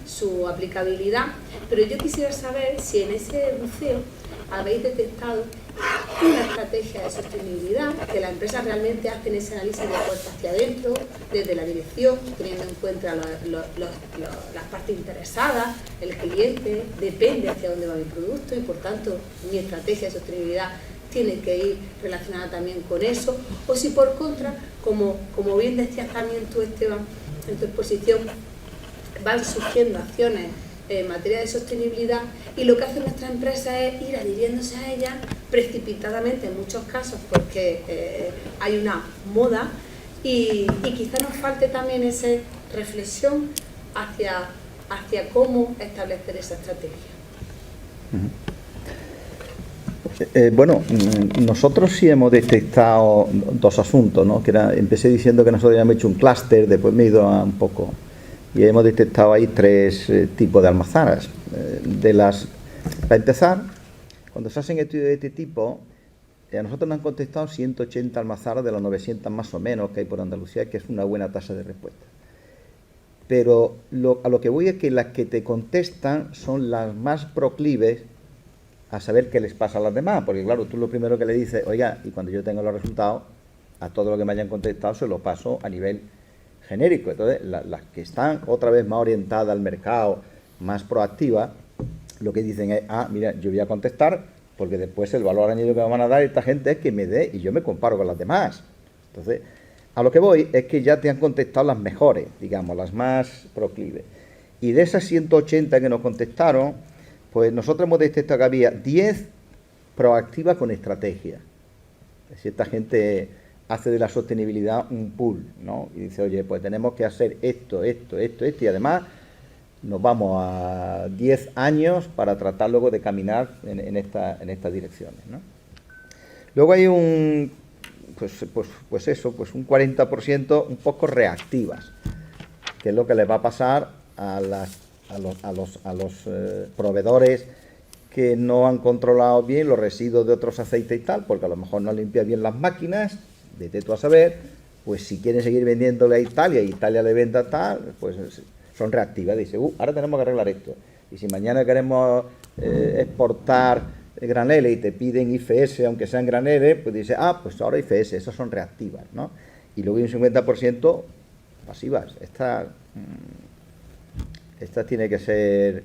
su aplicabilidad, pero yo quisiera saber si en ese buceo habéis detectado una estrategia de sostenibilidad, que las empresas realmente hacen ese análisis de puertas hacia adentro, desde la dirección, teniendo en cuenta las partes interesadas, el cliente, depende hacia dónde va mi producto y por tanto mi estrategia de sostenibilidad tiene que ir relacionada también con eso, o si por contra, como bien decías también tú, Esteban, en tu exposición, van surgiendo acciones en materia de sostenibilidad y lo que hacen nuestras empresas es ir adhiriéndose a ellas precipitadamente en muchos casos porque hay una moda y quizá nos falte también esa reflexión hacia cómo establecer esa estrategia. Bueno, nosotros sí hemos detectado dos asuntos, ¿no? Empecé diciendo que nosotros ya hemos hecho un clúster, después me he ido a un poco y hemos detectado ahí tres tipos de almazaras. Para empezar, cuando se hacen estudios de este tipo, a nosotros nos han contestado 180 almazaras de los 900 más o menos que hay por Andalucía, que es una buena tasa de respuesta. Pero a lo que voy es que las que te contestan son las más proclives a saber qué les pasa a las demás, porque claro, tú lo primero que le dices, oiga, y cuando yo tengo los resultados, a todo lo que me hayan contestado se lo paso a nivel genérico. Entonces, las que están otra vez más orientadas al mercado, más proactivas, lo que dicen es, mira, yo voy a contestar, porque después el valor añadido que me van a dar esta gente es que me dé, y yo me comparo con las demás. Entonces, a lo que voy es que ya te han contestado las mejores, digamos, las más proclives. Y de esas 180 que nos contestaron, pues nosotros hemos detectado que había 10 proactivas con estrategia. Es decir, esta gente hace de la sostenibilidad un pool, ¿no? Y dice, oye, pues tenemos que hacer esto, y además nos vamos a 10 años para tratar luego de caminar en estas direcciones, ¿no? Luego hay un 40% un poco reactivas, que es lo que les va a pasar a los proveedores que no han controlado bien los residuos de otros aceites y tal, porque a lo mejor no limpian bien las máquinas, vete tú a saber, pues si quieren seguir vendiéndole a Italia y Italia le venda tal, pues son reactivas, dice, ahora tenemos que arreglar esto. Y si mañana queremos exportar graneles y te piden IFS, aunque sean graneles, pues dice, pues ahora IFS, esas son reactivas, ¿no? Y luego hay un 50% pasivas. Estas tiene que ser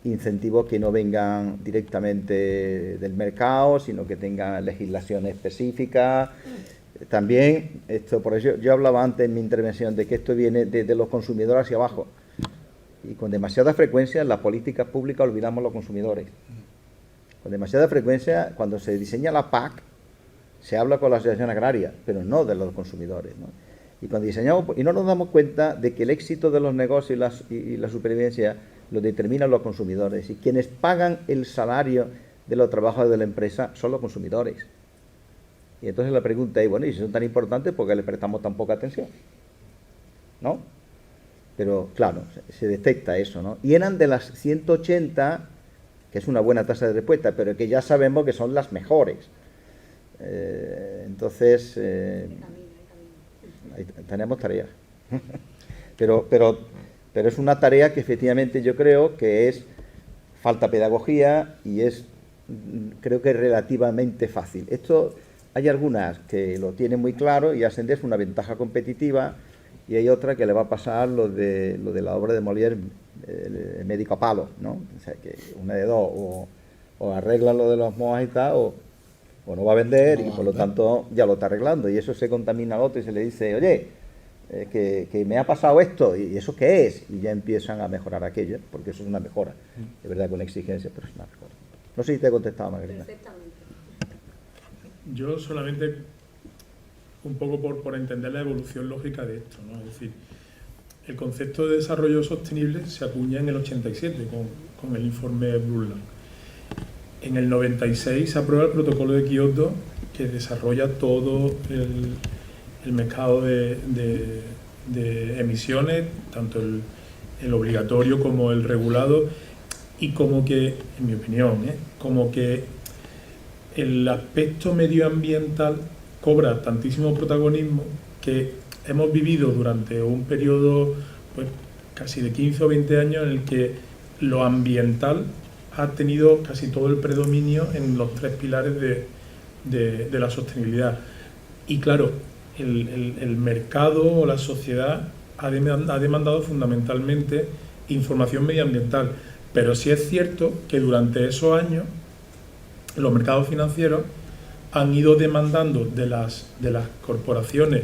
incentivos que no vengan directamente del mercado, sino que tengan legislación específica. También, por eso yo hablaba antes en mi intervención de que esto viene desde los consumidores hacia abajo. Y con demasiada frecuencia en las políticas públicas olvidamos los consumidores. Con demasiada frecuencia, cuando se diseña la PAC, se habla con la asociación agraria, pero no de los consumidores, ¿no? Y cuando diseñamos, y no nos damos cuenta de que el éxito de los negocios y la supervivencia lo determinan los consumidores. Y quienes pagan el salario de los trabajadores de la empresa son los consumidores. Y entonces la pregunta es, bueno, ¿y si son tan importantes, por qué les prestamos tan poca atención? ¿No? Pero claro, se detecta eso, ¿no? Y eran de las 180, que es una buena tasa de respuesta, pero que ya sabemos que son las mejores. Entonces, tenemos tarea. pero es una tarea que efectivamente yo creo que es falta pedagogía y creo que es relativamente fácil. Esto hay algunas que lo tienen muy claro y hacen de eso una ventaja competitiva, y hay otra que le va a pasar lo de la obra de Molière, el médico a palo, ¿no? O sea, que una de dos, o arreglan lo de los MOAs y tal, o no va a vender, y por lo tanto ya lo está arreglando, y eso se contamina al otro y se le dice, oye, que me ha pasado esto, y ¿eso qué es? Y ya empiezan a mejorar aquello, porque eso es una mejora, es verdad, con exigencia, pero es una mejora. No sé si te he contestado, Margarita. Perfectamente. Yo solamente, un poco por entender la evolución lógica de esto, ¿no? Es decir, el concepto de desarrollo sostenible se acuña en el 87 con el informe Brundtland. En el 96 se aprueba el protocolo de Kioto, que desarrolla todo el mercado de emisiones, tanto el obligatorio como el regulado, y como que, en mi opinión, como que el aspecto medioambiental cobra tantísimo protagonismo que hemos vivido durante un periodo pues, casi de 15 o 20 años en el que lo ambiental ha tenido casi todo el predominio en los tres pilares de la sostenibilidad. Y claro, el mercado o la sociedad ha demandado fundamentalmente información medioambiental, pero sí es cierto que durante esos años los mercados financieros han ido demandando de las corporaciones,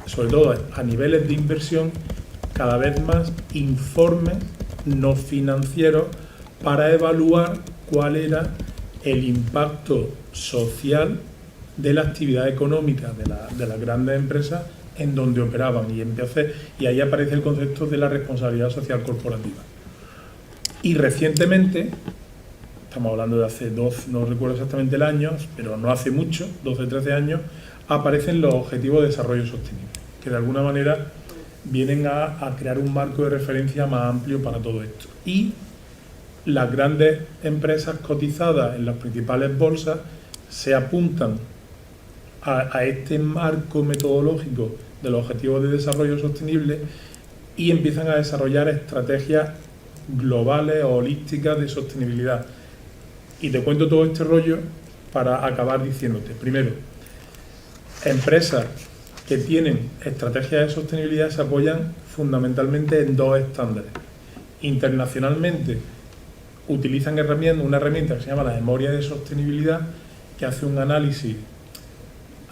sobre todo a niveles de inversión, cada vez más informes no financieros para evaluar cuál era el impacto social de la actividad económica de las grandes empresas en donde operaban, y ahí aparece el concepto de la responsabilidad social corporativa. Y recientemente, estamos hablando de hace no recuerdo exactamente el año, pero no hace mucho, 12, 13 años, aparecen los Objetivos de Desarrollo Sostenible, que de alguna manera vienen a crear un marco de referencia más amplio para todo esto. Y las grandes empresas cotizadas en las principales bolsas se apuntan a este marco metodológico de los Objetivos de Desarrollo Sostenible y empiezan a desarrollar estrategias globales o holísticas de sostenibilidad. Y te cuento todo este rollo para acabar diciéndote, primero, empresas que tienen estrategias de sostenibilidad se apoyan fundamentalmente en dos estándares. Internacionalmente utilizan una herramienta que se llama la memoria de sostenibilidad, que hace un análisis,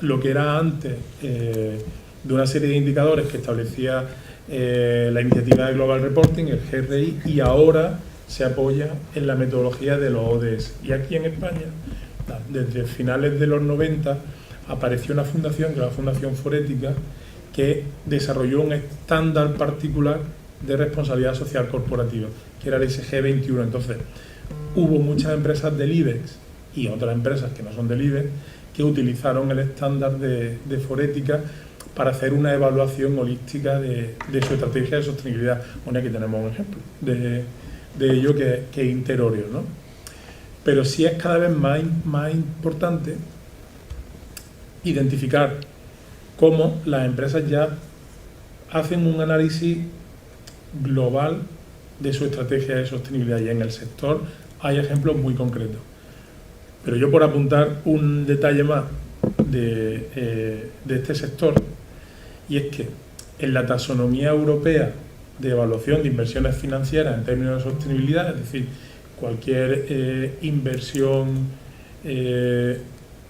lo que era antes, de una serie de indicadores que establecía la iniciativa de Global Reporting, el GRI, y ahora se apoya en la metodología de los ODS. Y aquí en España, desde finales de los 90, apareció una fundación, que es la Fundación Forética, que desarrolló un estándar particular de responsabilidad social corporativa, que era el SG21. Entonces, hubo muchas empresas del IBEX y otras empresas que no son del IBEX que utilizaron el estándar de Forética para hacer una evaluación holística de su estrategia de sostenibilidad. Bueno, aquí tenemos un ejemplo de ello que es Interorio, ¿no? Pero sí es cada vez más importante identificar cómo las empresas ya hacen un análisis global de su estrategia de sostenibilidad, y en el sector hay ejemplos muy concretos. Pero yo, por apuntar un detalle más de este sector, y es que en la taxonomía europea de evaluación de inversiones financieras en términos de sostenibilidad, es decir, cualquier inversión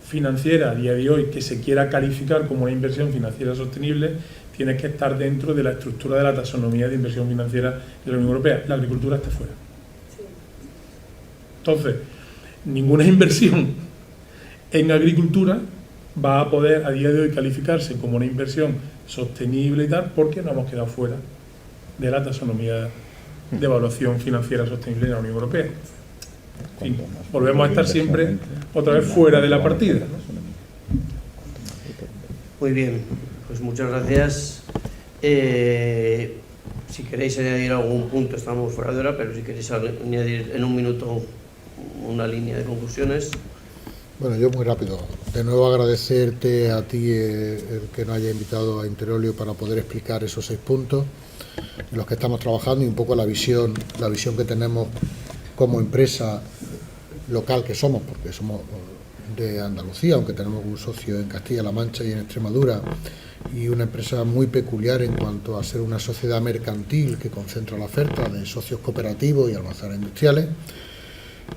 financiera a día de hoy que se quiera calificar como una inversión financiera sostenible, tiene que estar dentro de la estructura de la taxonomía de inversión financiera de la Unión Europea. La agricultura está fuera. Entonces, ninguna inversión en agricultura va a poder a día de hoy calificarse como una inversión sostenible y tal, porque nos hemos quedado fuera de la taxonomía de evaluación financiera sostenible de la Unión Europea. En fin, volvemos a estar siempre otra vez fuera de la partida. Muy bien, pues muchas gracias. Si queréis añadir algún punto, estamos fuera de hora, pero si queréis añadir en un minuto una línea de conclusiones. Bueno, yo muy rápido. De nuevo agradecerte a ti el que nos haya invitado a Interorio para poder explicar esos 6 puntos en los que estamos trabajando, y un poco la visión que tenemos como empresa local que somos, porque somos de Andalucía, aunque tenemos un socio en Castilla-La Mancha y en Extremadura, y una empresa muy peculiar en cuanto a ser una sociedad mercantil que concentra la oferta de socios cooperativos y almacenes industriales.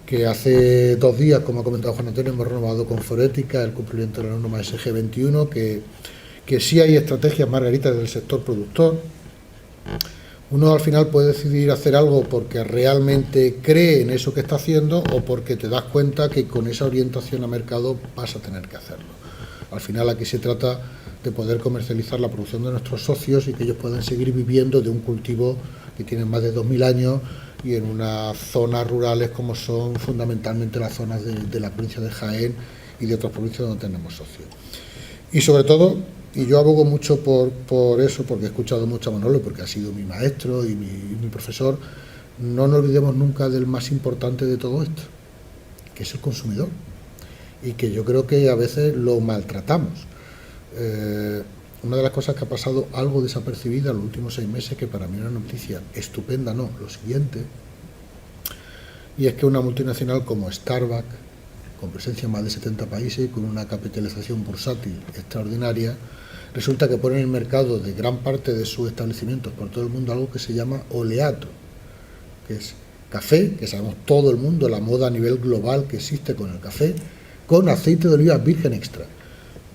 que hace 2 días, como ha comentado Juan Antonio, hemos renovado con Forética el cumplimiento de la norma SG21, que sí hay estrategias, Margarita, del sector productor. Uno al final puede decidir hacer algo porque realmente cree en eso que está haciendo o porque te das cuenta que con esa orientación a mercado vas a tener que hacerlo. Al final aquí se trata de poder comercializar la producción de nuestros socios y que ellos puedan seguir viviendo de un cultivo que tiene más de 2000 años y en unas zonas rurales como son fundamentalmente las zonas de la provincia de Jaén y de otras provincias donde tenemos socios. Y sobre todo, y yo abogo mucho por eso, porque he escuchado mucho a Manolo, porque ha sido mi maestro y mi profesor, no nos olvidemos nunca del más importante de todo esto, que es el consumidor, y que yo creo que a veces lo maltratamos. Una de las cosas que ha pasado algo desapercibida en los últimos 6 meses, que para mí es una noticia estupenda, no, lo siguiente, y es que una multinacional como Starbucks, con presencia en más de 70 países, con una capitalización bursátil extraordinaria, resulta que pone en el mercado de gran parte de sus establecimientos por todo el mundo algo que se llama oleato, que es café, que sabemos todo el mundo, la moda a nivel global que existe con el café, con aceite de oliva virgen extra.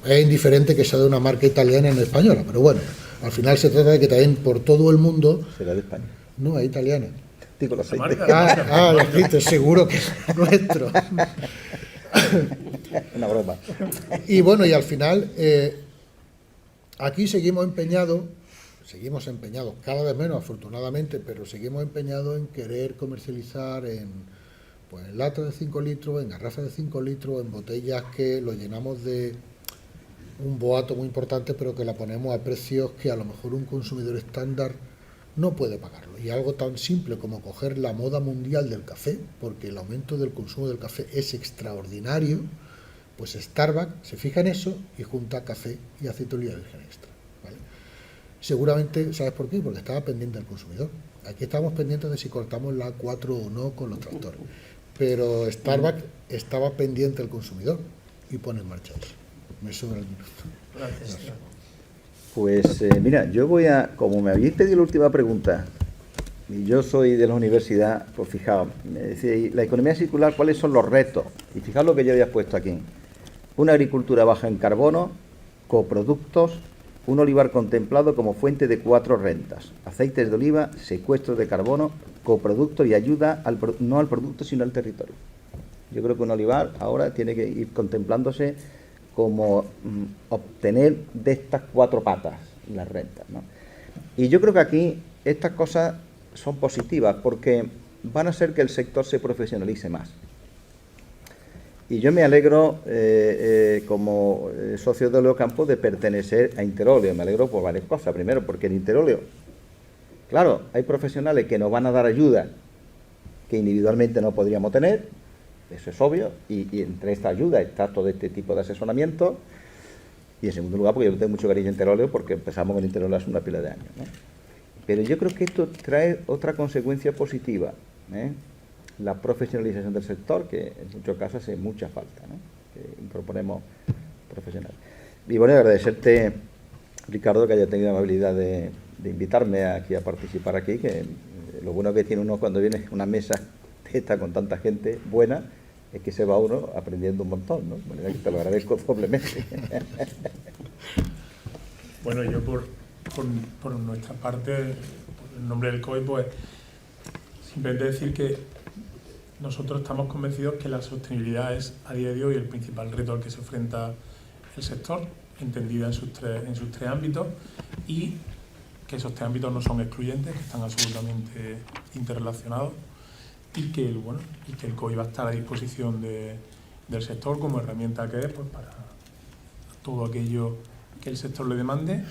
Es indiferente que sea de una marca italiana en española, pero bueno, al final se trata de que también por todo el mundo... ¿Será de España? No, es italiana. Digo, el aceite. El aceite, seguro que es nuestro. Una broma. Y bueno, y al final, aquí seguimos empeñados cada vez menos afortunadamente, pero seguimos empeñados en querer comercializar en latas de 5 litros, en garrafas de 5 litros, en botellas que lo llenamos de un boato muy importante, pero que la ponemos a precios que a lo mejor un consumidor estándar no puede pagarlo. Y algo tan simple como coger la moda mundial del café, porque el aumento del consumo del café es extraordinario, pues Starbucks se fija en eso y junta café y aceite de oliva virgen extra, ¿vale? Seguramente, ¿sabes por qué? Porque estaba pendiente del consumidor. Aquí estamos pendientes de si cortamos la A4 o no con los tractores, pero Starbucks estaba pendiente del consumidor y pone en marcha eso. Me sobra el minuto. Gracias. Pues mira, yo voy a, como me habéis pedido la última pregunta, y yo soy de la universidad, pues fijaos, me decís, la economía circular, ¿cuáles son los retos? Y fijaos lo que yo había puesto aquí. Una agricultura baja en carbono, coproductos, un olivar contemplado como fuente de 4 rentas, aceites de oliva, secuestro de carbono, coproductos y ayuda no al producto sino al territorio. Yo creo que un olivar ahora tiene que ir contemplándose como obtener de estas 4 patas las rentas, ¿no? Y yo creo que aquí estas cosas son positivas porque van a hacer que el sector se profesionalice más. Y yo me alegro como socio de Oleocampo de pertenecer a Interóleo. Me alegro por varias cosas. Primero, porque en Interóleo, claro, hay profesionales que nos van a dar ayuda que individualmente no podríamos tener. Eso es obvio, y entre esta ayuda está todo este tipo de asesoramiento. Y en segundo lugar, porque yo tengo mucho cariño a Interóleo, porque empezamos con Interóleo hace una pila de años, ¿no? Pero yo creo que esto trae otra consecuencia positiva, la profesionalización del sector, que en muchos casos hace mucha falta, ¿no? Que proponemos profesionales. Y bueno, agradecerte, Ricardo, que haya tenido la amabilidad de invitarme aquí a participar aquí, que lo bueno que tiene uno cuando viene a una mesa esta con tanta gente buena, es que se va uno aprendiendo un montón, ¿no? Bueno, te lo agradezco doblemente. Bueno, yo por nuestra parte, por el nombre del COI, pues simplemente decir que nosotros estamos convencidos que la sostenibilidad es a día de hoy el principal reto al que se enfrenta el sector, entendida en sus tres ámbitos, y que esos 3 ámbitos no son excluyentes, que están absolutamente interrelacionados, y que el COI va a estar a disposición del sector como herramienta que es, pues, para todo aquello que el sector le demande.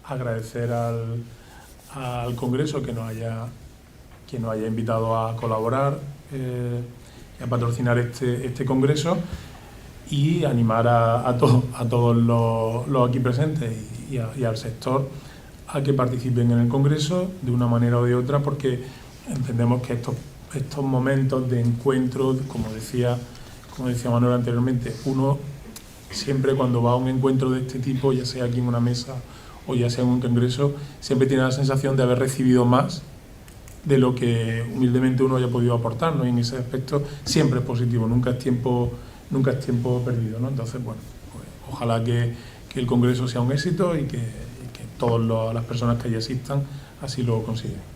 Agradecer al Congreso que nos haya invitado a colaborar y a patrocinar este Congreso, y animar a todos los aquí presentes y al sector a que participen en el Congreso de una manera o de otra, porque entendemos que estos momentos de encuentro, como decía Manuel anteriormente, uno siempre cuando va a un encuentro de este tipo, ya sea aquí en una mesa o ya sea en un congreso, siempre tiene la sensación de haber recibido más de lo que humildemente uno haya podido aportar, ¿no? Y en ese aspecto siempre es positivo, nunca es tiempo perdido, ¿no? Entonces, bueno, pues, ojalá que el Congreso sea un éxito y que todas las personas que allí asistan así lo consideren.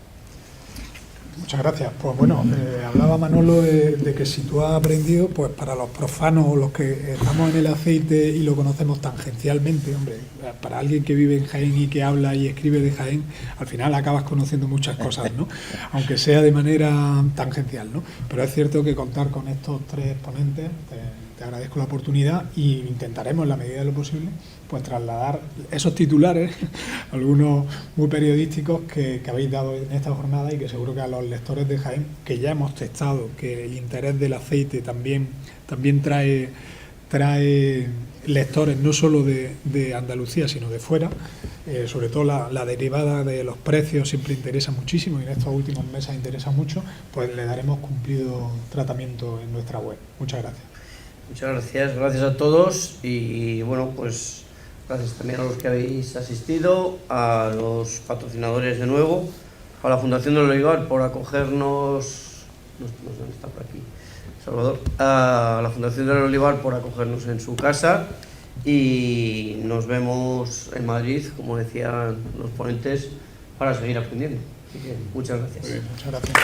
Muchas gracias. Pues bueno, hablaba Manolo de que si tú has aprendido, pues para los profanos o los que estamos en el aceite y lo conocemos tangencialmente, hombre, para alguien que vive en Jaén y que habla y escribe de Jaén, al final acabas conociendo muchas cosas, ¿no? Aunque sea de manera tangencial, ¿no? Pero es cierto que contar con estos tres ponentes, te agradezco la oportunidad y intentaremos en la medida de lo posible pues trasladar esos titulares, algunos muy periodísticos que habéis dado en esta jornada y que seguro que a los lectores de Jaén, que ya hemos testado que el interés del aceite también trae lectores no solo de Andalucía sino de fuera, sobre todo la derivada de los precios siempre interesa muchísimo y en estos últimos meses interesa mucho, pues le daremos cumplido tratamiento en nuestra web. Muchas gracias. Muchas gracias a todos y bueno, pues gracias también a los que habéis asistido, a los patrocinadores de nuevo, a la Fundación del Olivar por acogernos, ¿dónde está por aquí? Salvador, a la Fundación del Olivar por acogernos en su casa y nos vemos en Madrid, como decían los ponentes, para seguir aprendiendo. Así que muchas gracias. Muy bien, muchas gracias.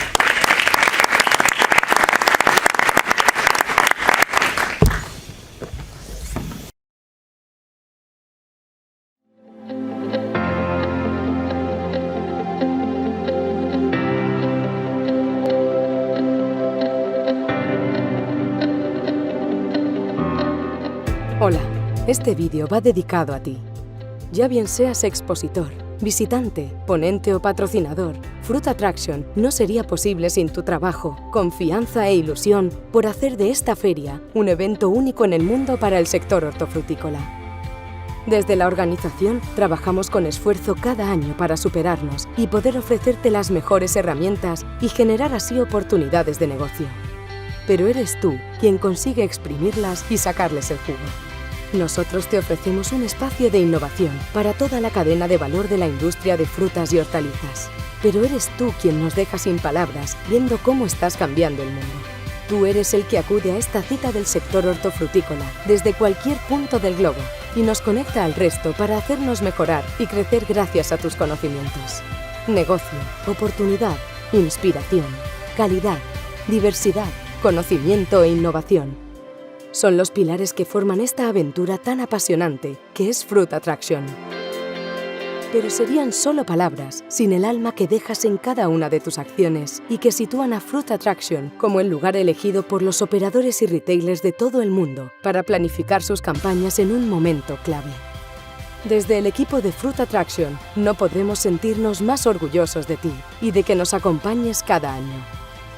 Hola, este vídeo va dedicado a ti. Ya bien seas expositor, visitante, ponente o patrocinador, Fruit Attraction no sería posible sin tu trabajo, confianza e ilusión por hacer de esta feria un evento único en el mundo para el sector hortofrutícola. Desde la organización trabajamos con esfuerzo cada año para superarnos y poder ofrecerte las mejores herramientas y generar así oportunidades de negocio. Pero eres tú quien consigue exprimirlas y sacarles el jugo. Nosotros te ofrecemos un espacio de innovación para toda la cadena de valor de la industria de frutas y hortalizas. Pero eres tú quien nos deja sin palabras viendo cómo estás cambiando el mundo. Tú eres el que acude a esta cita del sector hortofrutícola desde cualquier punto del globo y nos conecta al resto para hacernos mejorar y crecer gracias a tus conocimientos. Negocio, oportunidad, inspiración, calidad, diversidad, conocimiento e innovación. Son los pilares que forman esta aventura tan apasionante que es Fruit Attraction. Pero serían solo palabras sin el alma que dejas en cada una de tus acciones y que sitúan a Fruit Attraction como el lugar elegido por los operadores y retailers de todo el mundo para planificar sus campañas en un momento clave. Desde el equipo de Fruit Attraction no podremos sentirnos más orgullosos de ti y de que nos acompañes cada año.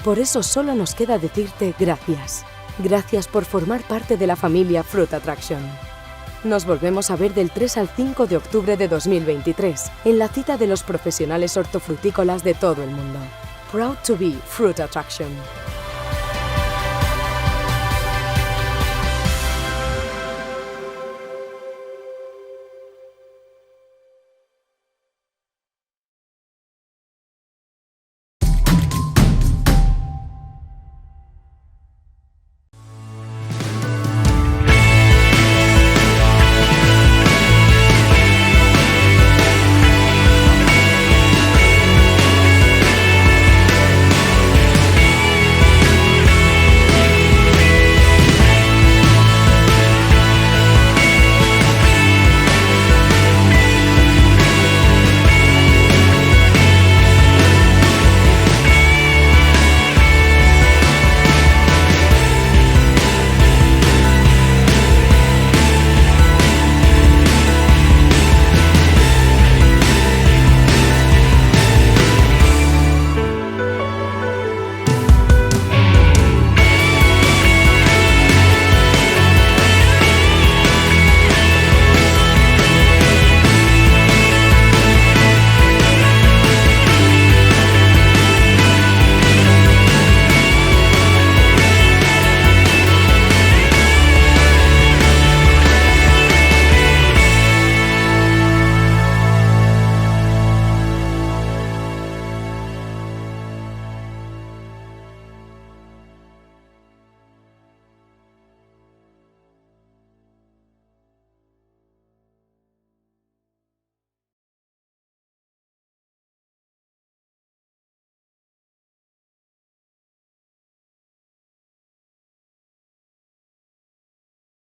Por eso solo nos queda decirte gracias. Gracias por formar parte de la familia Fruit Attraction. Nos volvemos a ver del 3 al 5 de octubre de 2023 en la cita de los profesionales hortofrutícolas de todo el mundo. Proud to be Fruit Attraction.